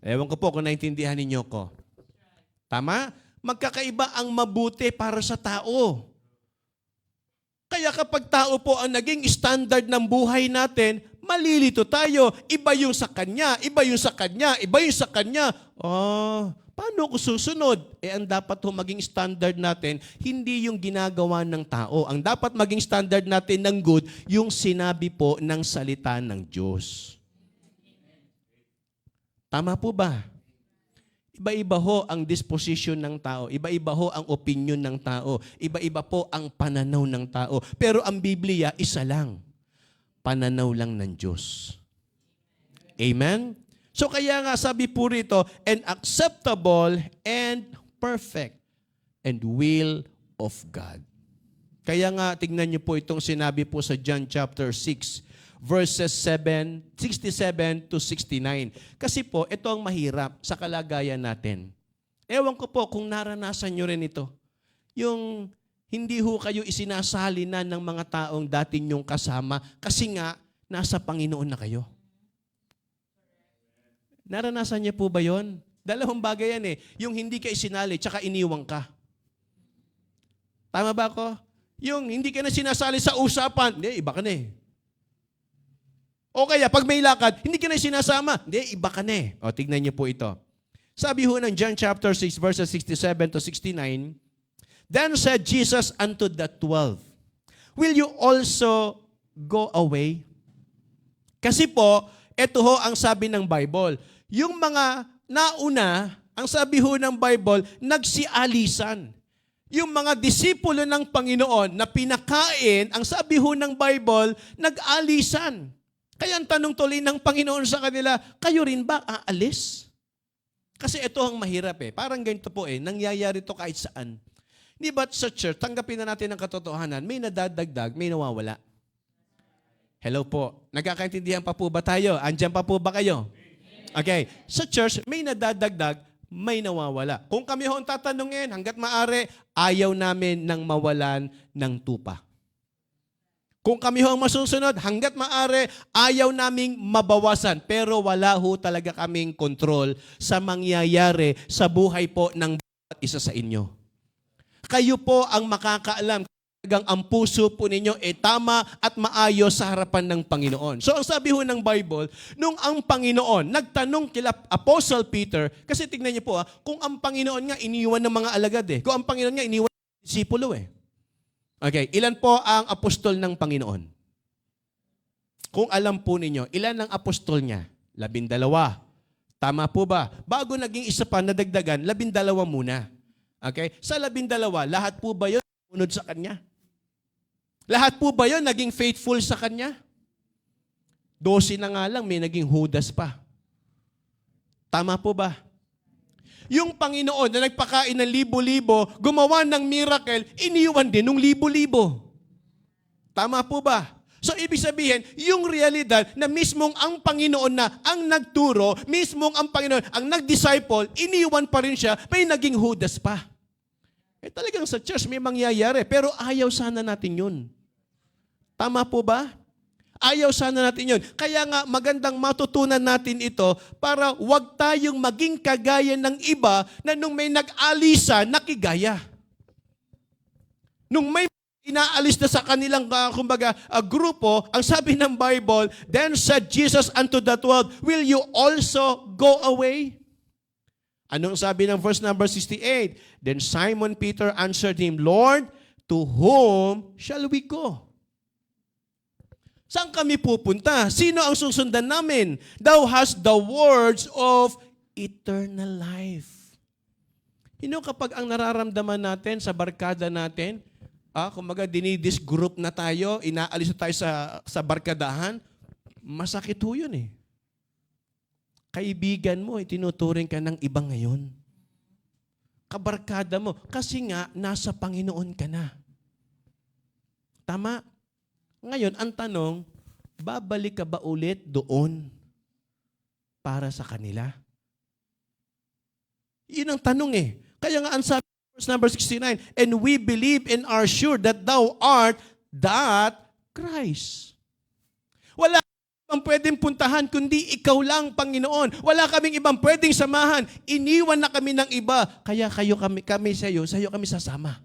Ewan ko po kung naintindihan ninyo ko. Tama? Magkakaiba ang mabuti para sa tao. Kaya kapag tao po ang naging standard ng buhay natin, malilito tayo. Iba yung sa kanya, iba yung sa kanya, iba yung sa kanya. Paano ko susunod? Ang dapat ho maging standard natin, hindi yung ginagawa ng tao. Ang dapat maging standard natin ng good, yung sinabi po ng salita ng Diyos. Tama po ba? Iba-iba ho ang disposition ng tao. Iba-iba ho ang opinion ng tao. Iba-iba po ang pananaw ng tao. Pero ang Biblia, isa lang. Pananaw lang ng Diyos. Amen? So kaya nga sabi po rito, and acceptable and perfect and will of God. Kaya nga, tignan niyo po itong sinabi po sa John chapter 6, verses 67 to 69. Kasi po, ito ang mahirap sa kalagayan natin. Ewan ko po kung naranasan nyo rin ito. Yung hindi ho kayo isinasali na ng mga taong dati nyong kasama kasi nga, nasa Panginoon na kayo. Naranasan niyo po ba yon? Dalawang bagay yan Yung hindi ka isinali, tsaka iniwang ka. Tama ba ako? Yung hindi ka na sinasali sa usapan, hindi, iba ka na O kaya, pag may lakad, hindi ka na sinasama. Hindi, iba ka na O, tignan niyo po ito. Sabi ho ng John chapter 6, verses 67 to 69, Then said Jesus unto the 12, Will you also go away? Kasi po, ito ho ang sabi ng Bible. Yung mga nauna, ang sabi ho ng Bible, nagsialisan. Yung mga disipulo ng Panginoon na pinakain, ang sabi ho ng Bible, nag-alisan. Kaya ang tanong tuloy ng Panginoon sa kanila, kayo rin ba aalis? Kasi ito ang mahirap Parang ganito po nangyayari to kahit saan. Di ba sa church, tanggapin na natin ang katotohanan, may nadadagdag, may nawawala. Hello po. Nagkakaintindihan pa po ba tayo? Andiyan pa po ba kayo? Okay. Sa church, may nadadagdag, may nawawala. Kung kami ho ang tatanungin, hanggat maaari, ayaw namin nang mawalan ng tupa. Kung kami ho ang masusunod, hanggat maaari, ayaw naming mabawasan. Pero wala ho talaga kaming kontrol sa mangyayari sa buhay po ng bawat isa sa inyo. Kayo po ang makakaalam kung ang puso po ninyo tama at maayos sa harapan ng Panginoon. So ang sabi ho ng Bible, nung ang Panginoon nagtanong kila Apostle Peter, kasi tignan niyo po kung ang Panginoon nga iniwan ng mga alagad Kung ang Panginoon nga iniwan ng disipulo Okay, ilan po ang apostol ng Panginoon? Kung alam po ninyo, ilan ang apostol niya? 12. Tama po ba? Bago naging isa pa nadagdagan, 12 muna. Okay? Sa 12, lahat po ba yun unod sa Kanya? Lahat po ba yun naging faithful sa Kanya? 12 na nga lang, may naging Judas pa. Tama po ba? Yung Panginoon na nagpakain ng libo-libo, gumawa ng miracle, iniwan din ng libo-libo. Tama po ba? So, ibig sabihin, yung realidad na mismong ang Panginoon na ang nagturo, mismong ang Panginoon ang nag-disciple, iniwan pa rin siya, may naging Judas pa. Talagang sa church may mangyayari, pero ayaw sana natin yun. Tama po ba? Ayaw sana natin yun. Kaya nga magandang matutunan natin ito para wag tayong maging kagaya ng iba na nung may nag-alisa, nakigaya. Nung may inaalis na sa kanilang, grupo, ang sabi ng Bible, then said Jesus unto the 12, will you also go away? Anong sabi ng verse number 68? Then Simon Peter answered him, Lord, to whom shall we go? Saan kami pupunta? Sino ang susundan namin? Thou hast the words of eternal life. Kapag ang nararamdaman natin sa barkada natin, dinidisgroup na tayo, inaalis na tayo sa barkadahan, masakit ho yun eh. Kaibigan mo, tinuturing ka ng iba ngayon. Kabarkada mo, kasi nga, nasa Panginoon ka na. Tama? Ngayon, ang tanong, babalik ka ba ulit doon para sa kanila? Yun ang tanong eh. Kaya nga, ang sabi, verse number 69, and we believe and are sure that thou art that Christ. Wala ang pwedeng puntahan kundi ikaw lang, Panginoon. Wala kaming ibang pwedeng samahan. Iniwan na kami ng iba. Kaya kami sa iyo kami sasama.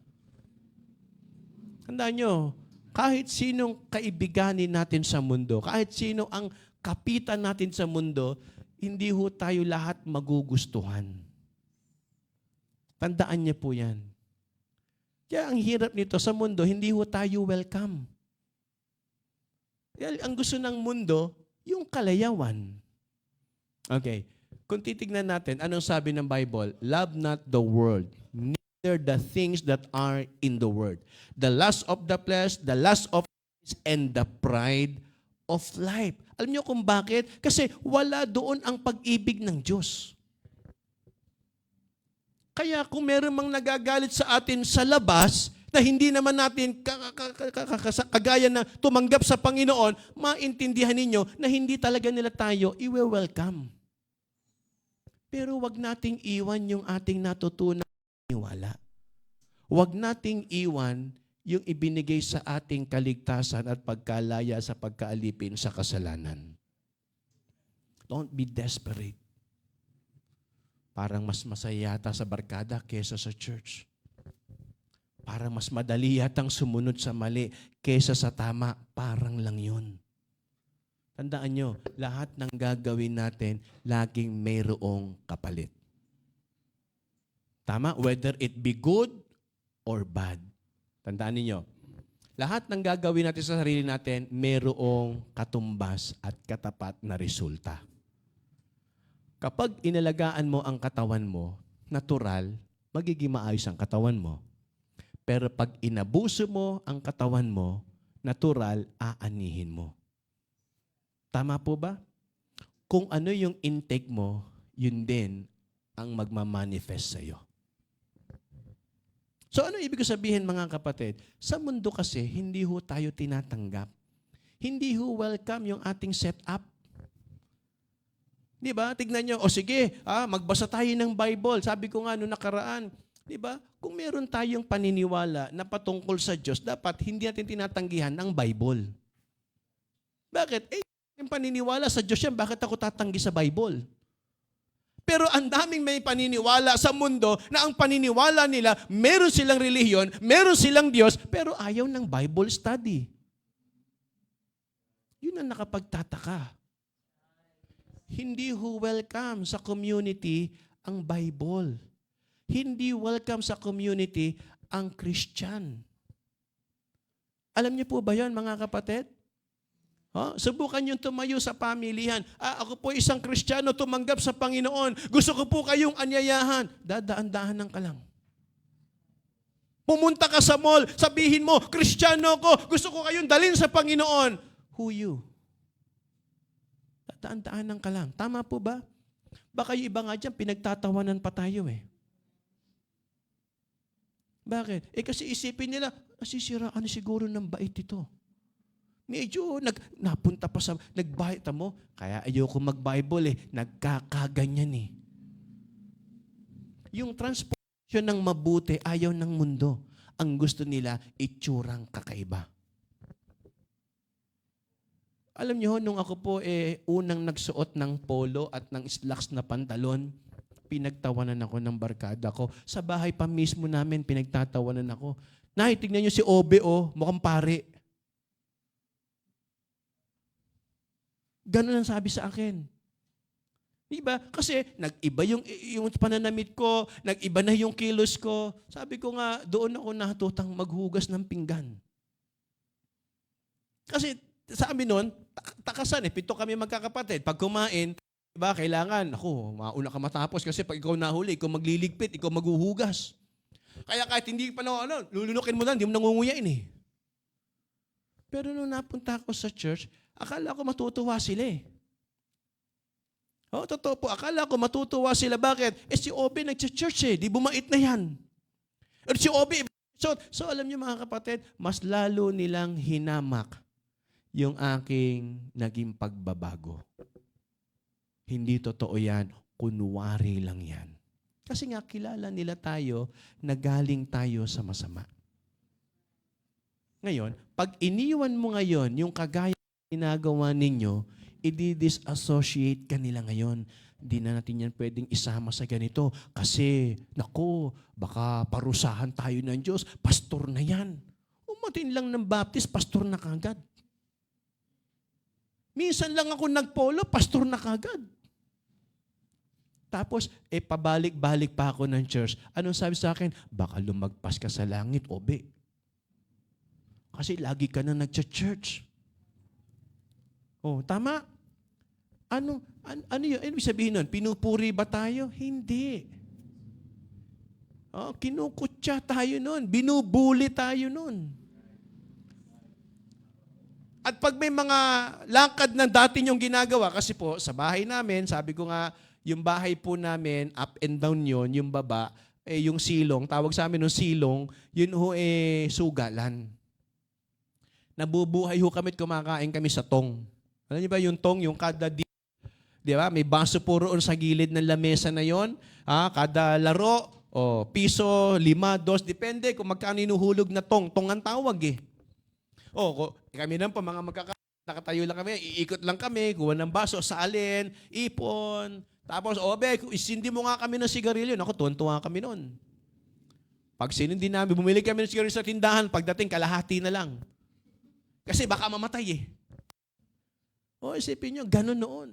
Tandaan nyo, kahit sinong kaibiganin natin sa mundo, kahit sino ang kapitan natin sa mundo, hindi ho tayo lahat magugustuhan. Tandaan niyo po yan. Kaya ang hirap nito sa mundo, hindi ho tayo welcome. Ang gusto ng mundo, yung kalayawan. Okay. Kung titignan natin, anong sabi ng Bible? Love not the world, neither the things that are in the world. The lust of the flesh, the lust of eyes, and the pride of life. Alam niyo kung bakit? Kasi wala doon ang pag-ibig ng Diyos. Kaya kung meron mang nagagalit sa atin sa labas, na hindi naman natin kagaya na tumanggap sa Panginoon, maintindihan ninyo na hindi talaga nila tayo i-welcome. Pero wag nating iwan yung ating natutunan niwala. Wag nating iwan yung ibinigay sa ating kaligtasan at pagkalaya sa pagkaalipin sa kasalanan. Don't be desperate. Parang mas masaya yata sa barkada kesa sa church. Parang mas madali yatang sumunod sa mali kesa sa tama. Parang lang yun. Tandaan nyo, lahat ng gagawin natin, laging mayroong kapalit. Tama? Whether it be good or bad. Tandaan niyo, lahat ng gagawin natin sa sarili natin, mayroong katumbas at katapat na resulta. Kapag inalagaan mo ang katawan mo, natural, magiging maayos ang katawan mo. Pero pag inabuso mo ang katawan mo, natural, aanihin mo. Tama po ba? Kung ano yung intake mo, yun din ang magmamanifest sa'yo. So ano ibig sabihin mga kapatid? Sa mundo kasi, hindi ho tayo tinatanggap. Hindi ho welcome yung ating setup. Di ba? Tignan nyo, sige, magbasa tayo ng Bible. Sabi ko nga noong nakaraan, di ba? Kung meron tayong paniniwala na patungkol sa Diyos, dapat hindi natin tinatanggihan ang Bible. Bakit? Yung paniniwala sa Diyos yan, bakit ako tatanggi sa Bible? Pero ang daming may paniniwala sa mundo na ang paniniwala nila, meron silang relihiyon, meron silang Diyos, pero ayaw ng Bible study. Yun ang nakapagtataka. Hindi ho welcome sa community ang Bible. Hindi welcome sa community ang Christian. Alam niyo po ba yan, mga kapatid? Subukan yung tumayo sa pamilihan. Ako po isang Kristiyano, tumanggap sa Panginoon. Gusto ko po kayong anyayahan. Dadaan-dahanan ka lang. Pumunta ka sa mall, sabihin mo, Kristiyano ko, gusto ko kayong dalhin sa Panginoon. Who you? Dadaan-dahanan ka lang. Tama po ba? Baka yung iba nga dyan, pinagtatawanan pa tayo eh. Bakit? Kasi isipin nila, sisiraan siguro ng bait ito. Medyo napunta pa sa, nagbayit mo, kaya ayoko mag-Bible nagkakaganyan eh. Yung transportation ng mabuti, ayaw ng mundo. Ang gusto nila, itsurang kakaiba. Alam niyo, nung ako po unang nagsuot ng polo at ng slacks na pantalon, pinagtawanan ako ng barkada ko. Sa bahay pa mismo namin, pinagtatawanan ako. Nay, tignan niyo si Obe, mukhang pare. Ganun ang sabi sa akin. Diba? Kasi nag-iba yung pananamit ko, nag-iba na yung kilos ko. Sabi ko nga, doon ako natutang maghugas ng pinggan. Kasi sa amin noon, takasan 7 kami magkakapatid. Pag kumain, diba, kailangan, mauna ka matapos kasi pag ikaw nahuli, ikaw magliligpit, ikaw maghuhugas. Kaya kahit hindi pa lulunukin mo lang, hindi mo nangunguyain eh. Pero nung napunta ako sa church, akala ko matutuwa sila eh. Totoo po. Akala ko matutuwa sila. Bakit? Si Obe nag-church eh. Di bumait na yan. Si Obe, so alam niyo mga kapatid, mas lalo nilang hinamak yung aking naging pagbabago. Hindi totoo yan. Kunwari lang yan. Kasi nga kilala nila tayo na galing tayo sa masama. Ngayon, pag iniwan mo ngayon yung kagaya ginagawa ninyo, i-disassociate ka nila ngayon. Hindi na natin yan pwedeng isama sa ganito. Kasi, baka parusahan tayo ng Diyos. Pastor na yan. Umatin lang ng Baptist, pastor na kagad. Minsan lang ako nagpolo, pastor na kagad. Tapos, pabalik-balik pa ako ng church. Anong sabi sa akin? Baka lumagpas ka sa langit, Obe. Kasi lagi ka na nag-church. Tama? Ano yun? Ibig sabihin nun? Pinupuri ba tayo? Hindi. Kinukutya tayo nun. Binubuli tayo nun. At pag may mga lakad na dati niyong ginagawa, kasi po, sa bahay namin, sabi ko nga, yung bahay po namin, up and down yun, yung baba, yung silong, tawag sa amin ng silong, yun sugalan. Nabubuhay kami at kumakain kami sa tong. Alam niyo ba yung tong, yung kada di ba? May baso po roon sa gilid ng lamesa na yon. Kada laro, piso, 5, 2, depende kung magkano inuhulog na tong. Tong ang tawag eh. Kami lang po, mga nakatayo lang kami, iikot lang kami, kuha ng baso, salin, ipon. Tapos, isindi mo nga kami ng sigarilyo. Tuwan-tuwa kami noon. Pag sinindi namin, bumili kami ng sigarilyo sa tindahan, pagdating, kalahati na lang. Kasi baka mamatay eh. Isipin nyo, ganun noon.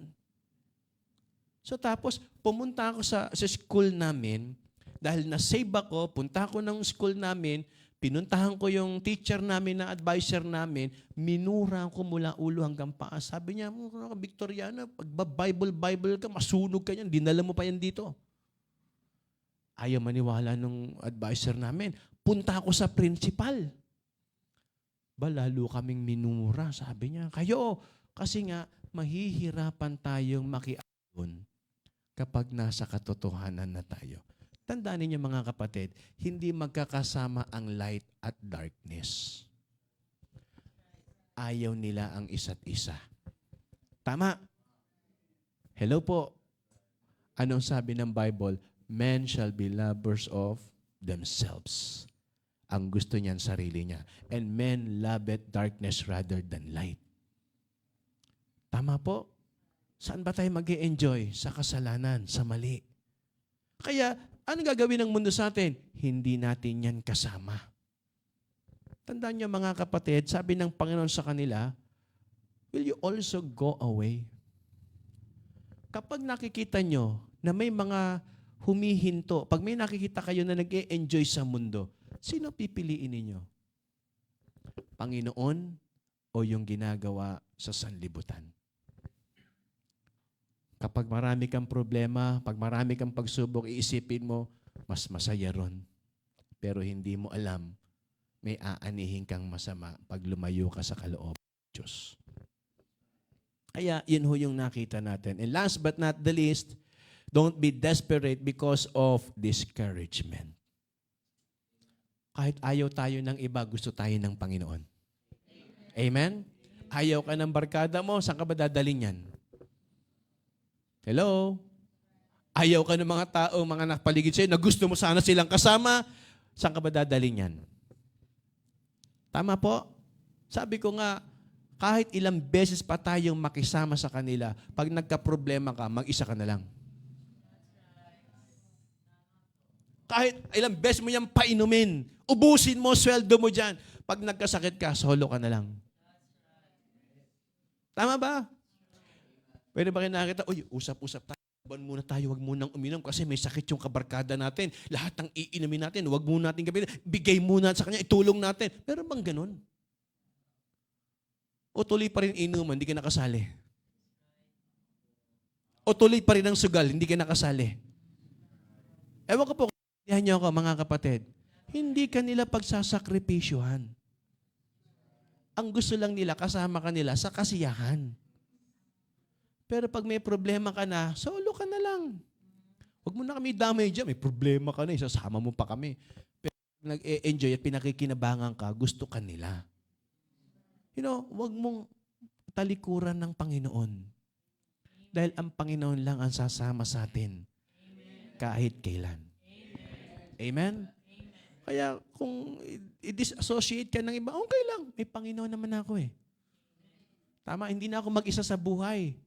So tapos, pumunta ako sa school namin, dahil na-save ako, punta ako ng school namin, pinuntahan ko yung teacher namin na advisor namin, minura ko mula ulo hanggang paa. Sabi niya, Victoriana, pag Bible ka, masunog ka yan, dinala mo pa yan dito. Ayaw maniwala nung advisor namin. Punta ako sa principal. Lalo kaming minura, sabi niya. Kasi nga, mahihirapan tayong makiayon kapag nasa katotohanan na tayo. Tandaan ninyo mga kapatid, hindi magkakasama ang light at darkness. Ayaw nila ang isa't isa. Tama? Hello po. Anong sabi ng Bible? Men shall be lovers of themselves. Ang gusto niyan, sarili niya. And men loveth darkness rather than light. Tama po. Saan ba tayo mag-e-enjoy? Sa kasalanan, sa mali. Kaya, ano gagawin ng mundo sa atin? Hindi natin yan kasama. Tandaan niyo mga kapatid, sabi ng Panginoon sa kanila, will you also go away? Kapag nakikita nyo na may mga humihinto, pag may nakikita kayo na nag-e-enjoy sa mundo, sino pipiliin ninyo? Panginoon o yung ginagawa sa sanlibutan? Kapag marami kang problema, pag marami kang pagsubok, iisipin mo, mas masaya ron. Pero hindi mo alam, may aanihin kang masama pag lumayo ka sa kalooban ng Diyos. Kaya yun ho yung nakita natin. And last but not the least, don't be desperate because of discouragement. Kahit ayaw tayo ng iba, gusto tayo ng Panginoon. Amen? Ayaw ka ng barkada mo, saan ka ba dadalhin yan? Hello? Ayaw ka ng mga tao, mga nakapaligid sa'yo, na gusto mo sana silang kasama, saan ka ba dadalhin yan? Tama po? Sabi ko nga, kahit ilang beses pa tayong makisama sa kanila, pag nagka-problema ka, mag-isa ka na lang. kahit ilang beses mo yan painumin. Ubusin mo, sweldo mo dyan. Pag nagkasakit ka, solo ka na lang. Tama ba? Pwede ba kayo nakita, uy, usap-usap tayo. Ban muna tayo, wag munang uminom kasi may sakit yung kabarkada natin. Lahat ng iinumin natin, wag muna natin gawin. Bigay muna sa kanya, itulong natin. Pero bang ganun? O tuloy pa rin inuman, hindi ka nakasali. O tuloy pa rin ang sugal, hindi ka nakasali. Ewan ko po, kaya niyo ako mga kapatid, hindi ka nila pagsasakripisyuhan. Ang gusto lang nila, kasama ka nila sa kasiyahan. Pero pag may problema ka na, solo ka na lang. Huwag mo na kami damay dyan. May problema ka na, isasama mo pa kami. Pero nag-e-enjoy at pinakikinabangan ka, gusto ka nila. Huwag mong talikuran ng Panginoon. Dahil ang Panginoon lang ang sasama sa atin. Kahit kailan. Amen? Kaya kung i-disassociate ka ng iba, okay lang. May Panginoon naman ako eh. Tama, hindi na ako mag-isa sa buhay.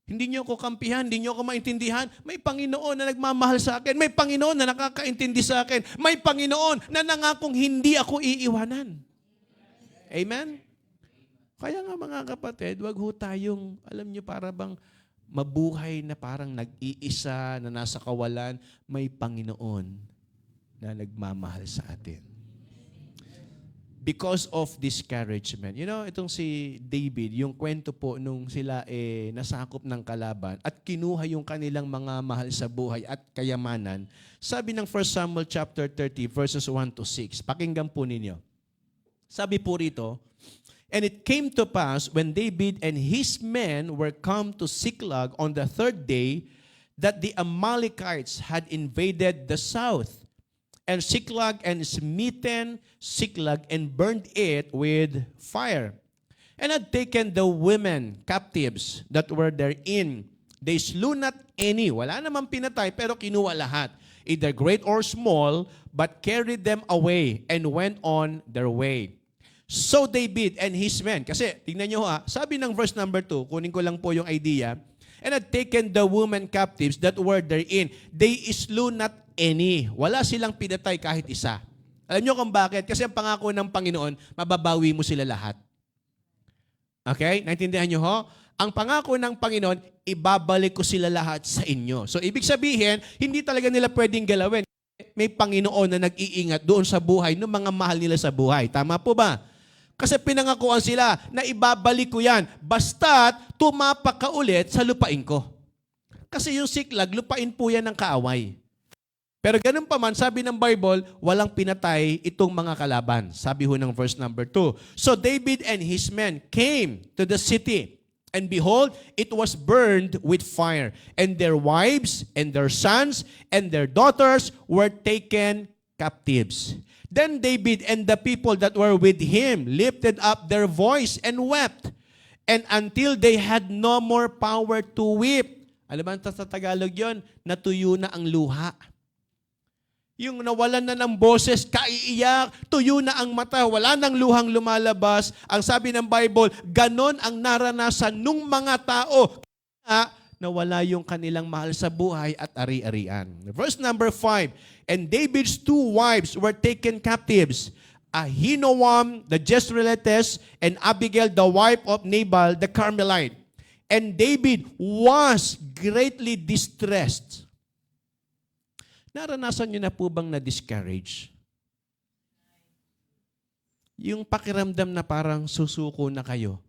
Hindi niyo ako kampihan, hindi niyo ako maintindihan. May Panginoon na nagmamahal sa akin. May Panginoon na nakakaintindi sa akin. May Panginoon na nangakong hindi ako iiwanan. Amen? Kaya nga mga kapatid, wag ho tayong, alam niyo, para bang mabuhay na parang nag-iisa, na nasa kawalan. May Panginoon na nagmamahal sa atin. Because of discouragement. Itong si David, yung kwento po nung sila nasakop ng kalaban at kinuha yung kanilang mga mahal sa buhay at kayamanan, sabi ng 1 Samuel chapter 30 verses 1 to 6. Pakinggan po ninyo. Sabi po rito, "And it came to pass when David and his men were come to Ziklag on the third day that the Amalekites had invaded the south. And Ziklag and smitten Ziklag and burned it with fire. And had taken the women captives that were therein. They slew not any." Wala namang pinatay, pero kinuha lahat. "Either great or small, but carried them away and went on their way. So David and his men," kasi tingnan nyo sabi ng verse number 2, kunin ko lang po yung idea, "And had taken the women captives that were therein. They slew not any." Wala silang pinatay kahit isa. Alam nyo kung bakit? Kasi ang pangako ng Panginoon, mababawi mo sila lahat. Okay? Naintindihan nyo ho? Ang pangako ng Panginoon, ibabalik ko sila lahat sa inyo. So, ibig sabihin, hindi talaga nila pwedeng galawin. May Panginoon na nag-iingat doon sa buhay ng mga mahal nila sa buhay. Tama po ba? Kasi pinangakuan sila na ibabalik ko yan. Basta't tumapak ka ulit sa lupain ko. Kasi yung Ziklag, lupain po yan ng kaaway. Pero ganun pa man, sabi ng Bible, walang pinatay itong mga kalaban. Sabi ho ng verse number 2. "So David and his men came to the city, and behold, it was burned with fire, and their wives and their sons and their daughters were taken captives. Then David and the people that were with him lifted up their voice and wept, and until they had no more power to weep." Alam ba sa Tagalog yun? Natuyo na ang luha. Yung nawalan na ng boses, kaiiyak, tuyo na ang mata, wala nang luhang lumalabas. Ang sabi ng Bible, ganon ang naranasan nung mga tao. Kaya nawala yung kanilang mahal sa buhay at ari-arian. Verse number 5, "And David's 2 wives were taken captives, Ahinoam the Jezreelitess, and Abigail the wife of Nabal the Carmelite. And David was greatly distressed." Naranasan nyo na po bang na-discourage? Yung pakiramdam na parang susuko na kayo,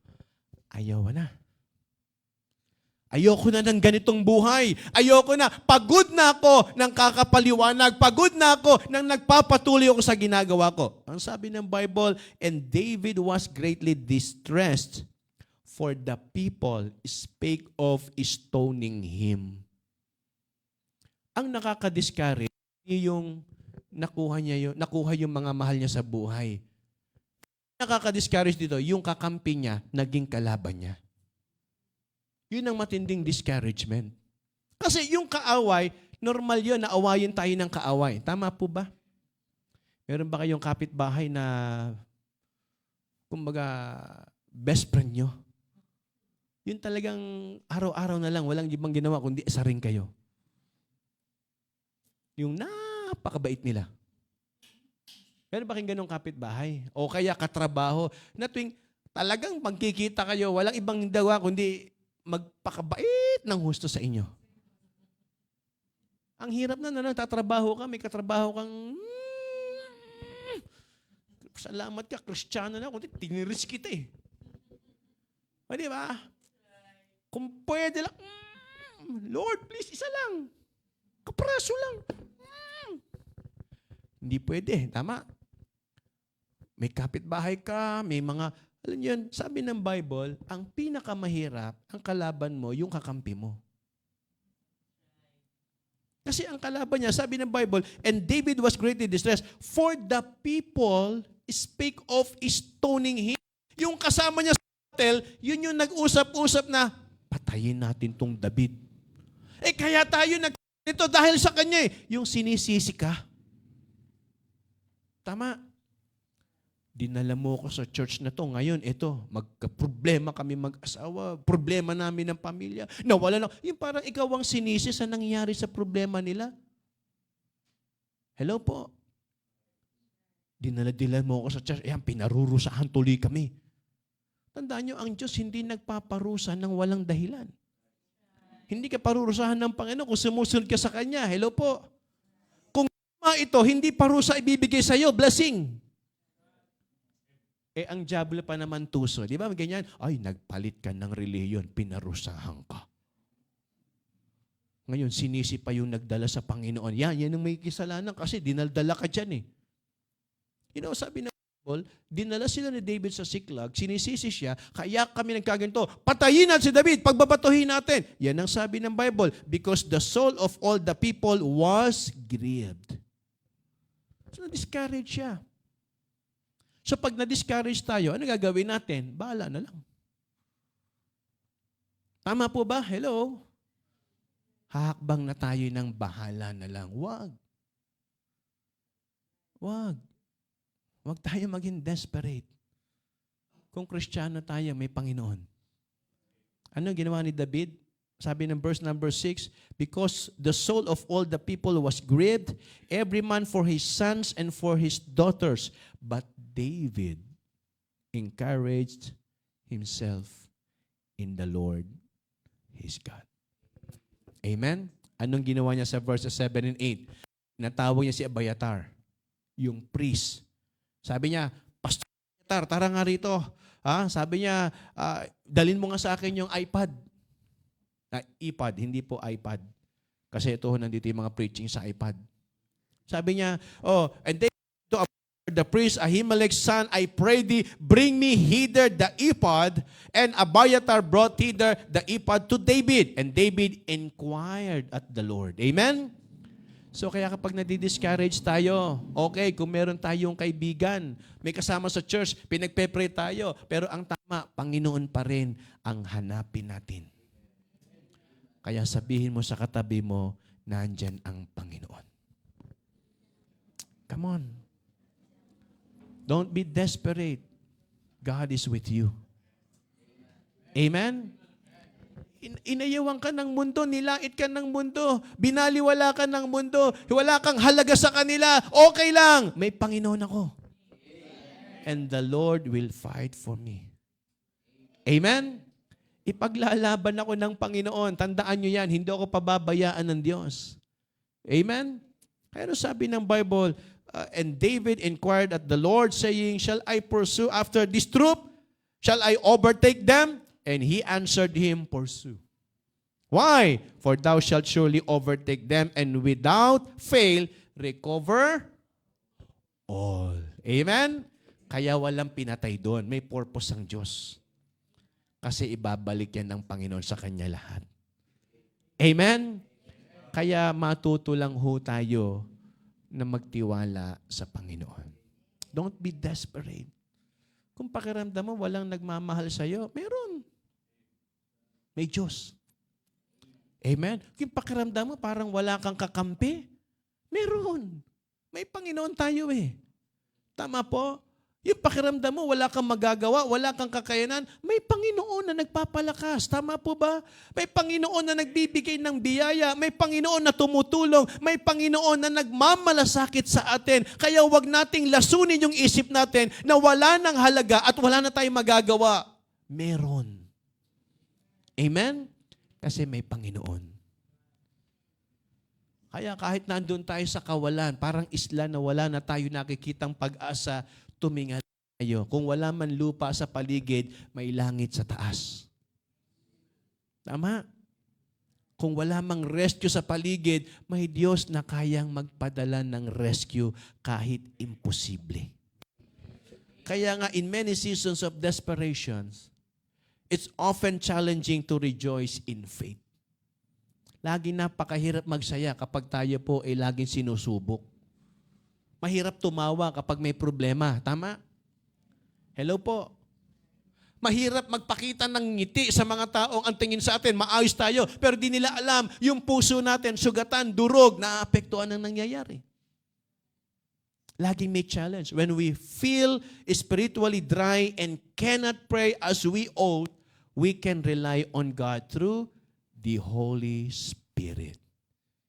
ayaw na. Ayoko na ng ganitong buhay. Ayoko na. Pagod na ako ng kakapaliwanag. Pagod na ako ng nagpapatuloy ako sa ginagawa ko. Ang sabi ng Bible, "And David was greatly distressed, for the people spake of stoning him." Ang nakaka-discourage, yung nakuha yung mga mahal niya sa buhay. Nakaka-discourage dito, yung kakampi niya, naging kalaban niya. Yun ang matinding discouragement. Kasi yung kaaway, normal yun, naawayin tayo ng kaaway. Tama po ba? Meron ba kayong kapitbahay na, kumbaga, best friend nyo? Yun talagang araw-araw na lang, walang ibang ginawa, kundi isa rin kayo. Yung Napakabait nila. Pero bakit ganun kapitbahay? O kaya katrabaho na tuwing talagang magkikita kayo, walang ibang dawa kundi magpakabait ng husto sa inyo. Ang hirap na tatrabaho ka, may katrabaho kang, salamat ka, Kristiyano na, kundi tiniris kita eh. O di ba? Kung pwede lang, Lord, please, isa lang. Kapraso lang. Hindi pwede, tama. May kapitbahay ka, may mga, alam niyo yun, sabi ng Bible, ang pinakamahirap, ang kalaban mo, yung kakampi mo. Kasi ang kalaban niya, sabi ng Bible, and David was greatly distressed, for the people speak of stoning him. Yung kasama niya sa hotel, yun yung nag-usap-usap na, patayin natin tong David. Kaya tayo nito dahil sa kanya yung sinisisi ka. Tama. Dinala mo ko sa church na to. Ngayon, ito, magka-problema kami mag-asawa. Problema namin ng pamilya. Nawala lang. Yung parang ikaw ang sinisi sa nangyari sa problema nila. Hello po. Dinala mo ko sa church. Ayan, pinarurusahan tuloy kami. Tandaan nyo, ang Diyos hindi nagpaparusa ng walang dahilan. Hindi ka parurusahan ng Panginoon kung sumusunod ka sa Kanya. Hello po. Kung ito, hindi parusa ibibigay sa iyo, blessing. Ang diablo pa naman tuso. Di ba? Ganyan, ay, nagpalit ka ng reliyon, pinarusahan ka. Ngayon, sinisi pa yung nagdala sa Panginoon. Yan ang may kisalanan kasi dinaldala ka dyan eh. Sabi ng Bible, dinala sila ni David sa Siklag, sinisisi siya, kaya kami nagkaganto, patayin natin si David, pagbabatuhin natin. Yan ang sabi ng Bible, because the soul of all the people was grieved. So, na-discourage siya. So pag na-discourage tayo, ano gagawin natin? Bahala na lang. Tama po ba? Hello? Hahakbang na tayo ng bahala na lang. Wag. Wag tayo maging desperate. Kung Kristiyano tayo, may Panginoon. Ano ginawa ni David? Sabi ng verse number 6, because the soul of all the people was grieved, every man for his sons and for his daughters. But David encouraged himself in the Lord his God. Amen? Anong ginawa niya sa verses 7 and 8? Natawag niya si Abiathar, yung priest. Sabi niya, Pastor Abiathar, tara nga rito. Sabi niya, dalin mo nga sa akin yung iPad. iPad, hindi po iPad. Kasi ito, nandito yung mga preaching sa iPad. Sabi niya, and they to the priest Ahimelech's son, I pray thee, bring me hither the ephod. And Abiathar brought hither the ephod to David. And David inquired at the Lord. Amen? So kaya kapag nadi-discourage tayo, okay, kung meron tayong kaibigan, may kasama sa church, pinagpe-pray tayo, pero ang tama, Panginoon pa rin ang hanapin natin. Kaya sabihin mo sa katabi mo, nandyan ang Panginoon. Come on. Don't be desperate. God is with you. Amen? Inayawan ka ng mundo, nilait ka ng mundo, binaliwala ka ng mundo, wala kang halaga sa kanila, okay lang. May Panginoon ako. And the Lord will fight for me. Amen? Ipaglalaban ako ng Panginoon. Tandaan nyo yan, hindi ako pababayaan ng Diyos. Amen? Pero sabi ng Bible, and David inquired at the Lord, saying, shall I pursue after this troop? Shall I overtake them? And he answered him, pursue. Why? For thou shalt surely overtake them, and without fail, recover all. Amen? Kaya walang pinatay doon. May purpose ang Diyos. Kasi ibabalik yan ng Panginoon sa Kanya lahat. Amen? Kaya matuto lang ho tayo na magtiwala sa Panginoon. Don't be desperate. Kung pakiramdam mo walang nagmamahal sa'yo, meron. May Diyos. Amen? Kung pakiramdam mo parang wala kang kakampi, meron. May Panginoon tayo eh. Tama po? Yung pakiramdam mo, wala kang magagawa, wala kang kakayanan, may Panginoon na nagpapalakas. Tama po ba? May Panginoon na nagbibigay ng biyaya, may Panginoon na tumutulong, may Panginoon na nagmamalasakit sa atin. Kaya wag nating lasunin yung isip natin na wala nang halaga at wala na tayong magagawa. Meron. Amen? Kasi may Panginoon. Kaya kahit nandun tayo sa kawalan, parang isla na wala na tayo nakikitang pag-asa, tumingal tayo. Kung wala man lupa sa paligid, may langit sa taas. Tama? Kung wala mang rescue sa paligid, may Diyos na kayang magpadala ng rescue kahit imposible. Kaya nga, in many seasons of desperations, it's often challenging to rejoice in faith. Lagi napakahirap magsaya kapag tayo po ay laging sinusubok. Mahirap tumawa kapag may problema. Tama? Hello po. Mahirap magpakita ng ngiti sa mga taong ang tingin sa atin, maayos tayo, pero di nila alam, yung puso natin, sugatan, durog, naaapektuhan ang nangyayari. Laging may challenge. When we feel spiritually dry and cannot pray as we ought, we can rely on God through the Holy Spirit.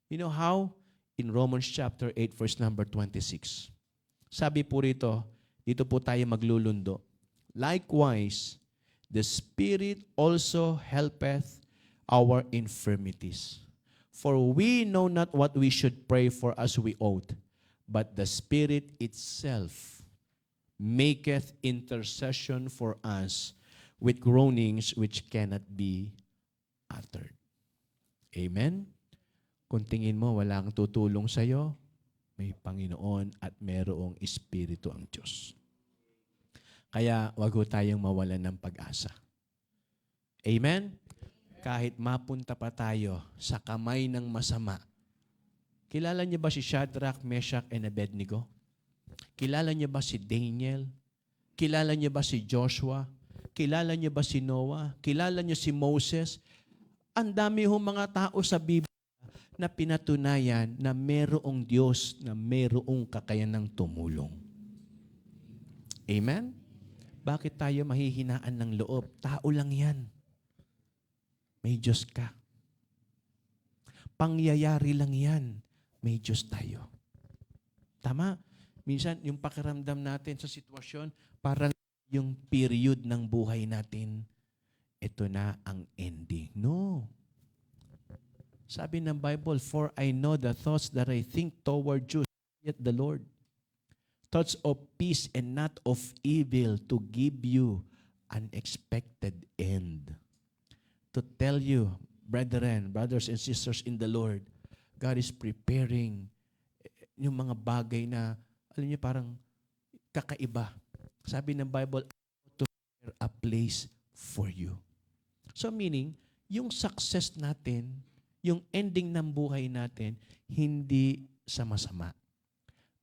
You know how? In Romans chapter 8, verse number 26. Sabi po rito, dito po tayo maglulundo. Likewise, the Spirit also helpeth our infirmities. For we know not what we should pray for as we ought, but the Spirit itself maketh intercession for us with groanings which cannot be uttered. Amen? Kung tingin mo walang tutulong sa'yo, may Panginoon at merong Espiritu ang Diyos. Kaya wag ho tayong mawalan ng pag-asa. Amen? Kahit mapunta pa tayo sa kamay ng masama. Kilala niyo ba si Shadrach, Meshach, and Abednego? Kilala niyo ba si Daniel? Kilala niyo ba si Joshua? Kilala niyo ba si Noah? Kilala niyo si Moses? Ang dami ho mga tao sa Biblia na pinatunayan na merong Diyos na merong kakayanang tumulong. Amen? Bakit tayo mahihinaan ng loob? Tao lang yan. May Diyos ka. Pangyayari lang yan. May Diyos tayo. Tama? Minsan, yung pakiramdam natin sa sitwasyon, parang yung period ng buhay natin, ito na ang ending. No. Sabi ng Bible, for I know the thoughts that I think toward you, yet the Lord. Thoughts of peace and not of evil to give you an expected end. To tell you, brethren, brothers and sisters in the Lord, God is preparing yung mga bagay na, alam niyo, parang kakaiba. Sabi ng Bible, to prepare a place for you. So meaning, yung success natin, yung ending ng buhay natin, hindi sa masama.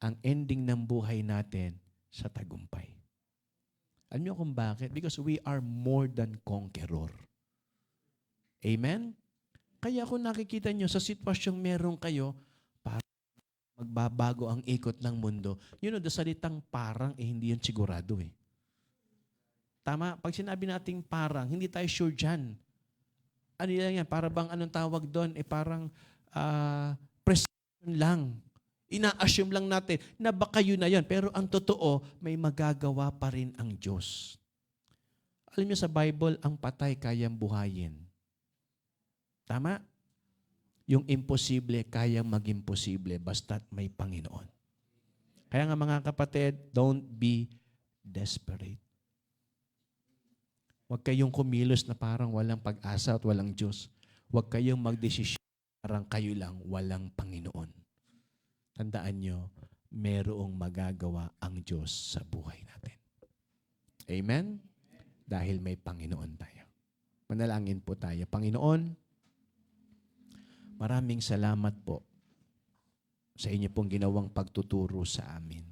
Ang ending ng buhay natin sa tagumpay. Alam niyo kung bakit? Because we are more than conqueror. Amen? Kaya kung nakikita niyo sa sitwasyong meron kayo, parang magbabago ang ikot ng mundo. You know, the salitang parang, hindi yun sigurado eh. Tama? Pag sinabi nating parang, hindi tayo sure dyan. Ano yan? Para bang anong tawag doon? Parang presumption lang. Ina-assume lang natin na baka yun na yun. Pero ang totoo, may magagawa pa rin ang Diyos. Alam niyo sa Bible, ang patay kayang buhayin. Tama? Yung imposible kayang maging posible basta't may Panginoon. Kaya nga mga kapatid, don't be desperate. Huwag kayong kumilos na parang walang pag-asa at walang Diyos. Huwag kayong magdesisyon parang kayo lang walang Panginoon. Tandaan nyo, merong magagawa ang Diyos sa buhay natin. Amen? Dahil may Panginoon tayo. Manalangin po tayo. Panginoon, maraming salamat po sa inyo pong ginawang pagtuturo sa amin.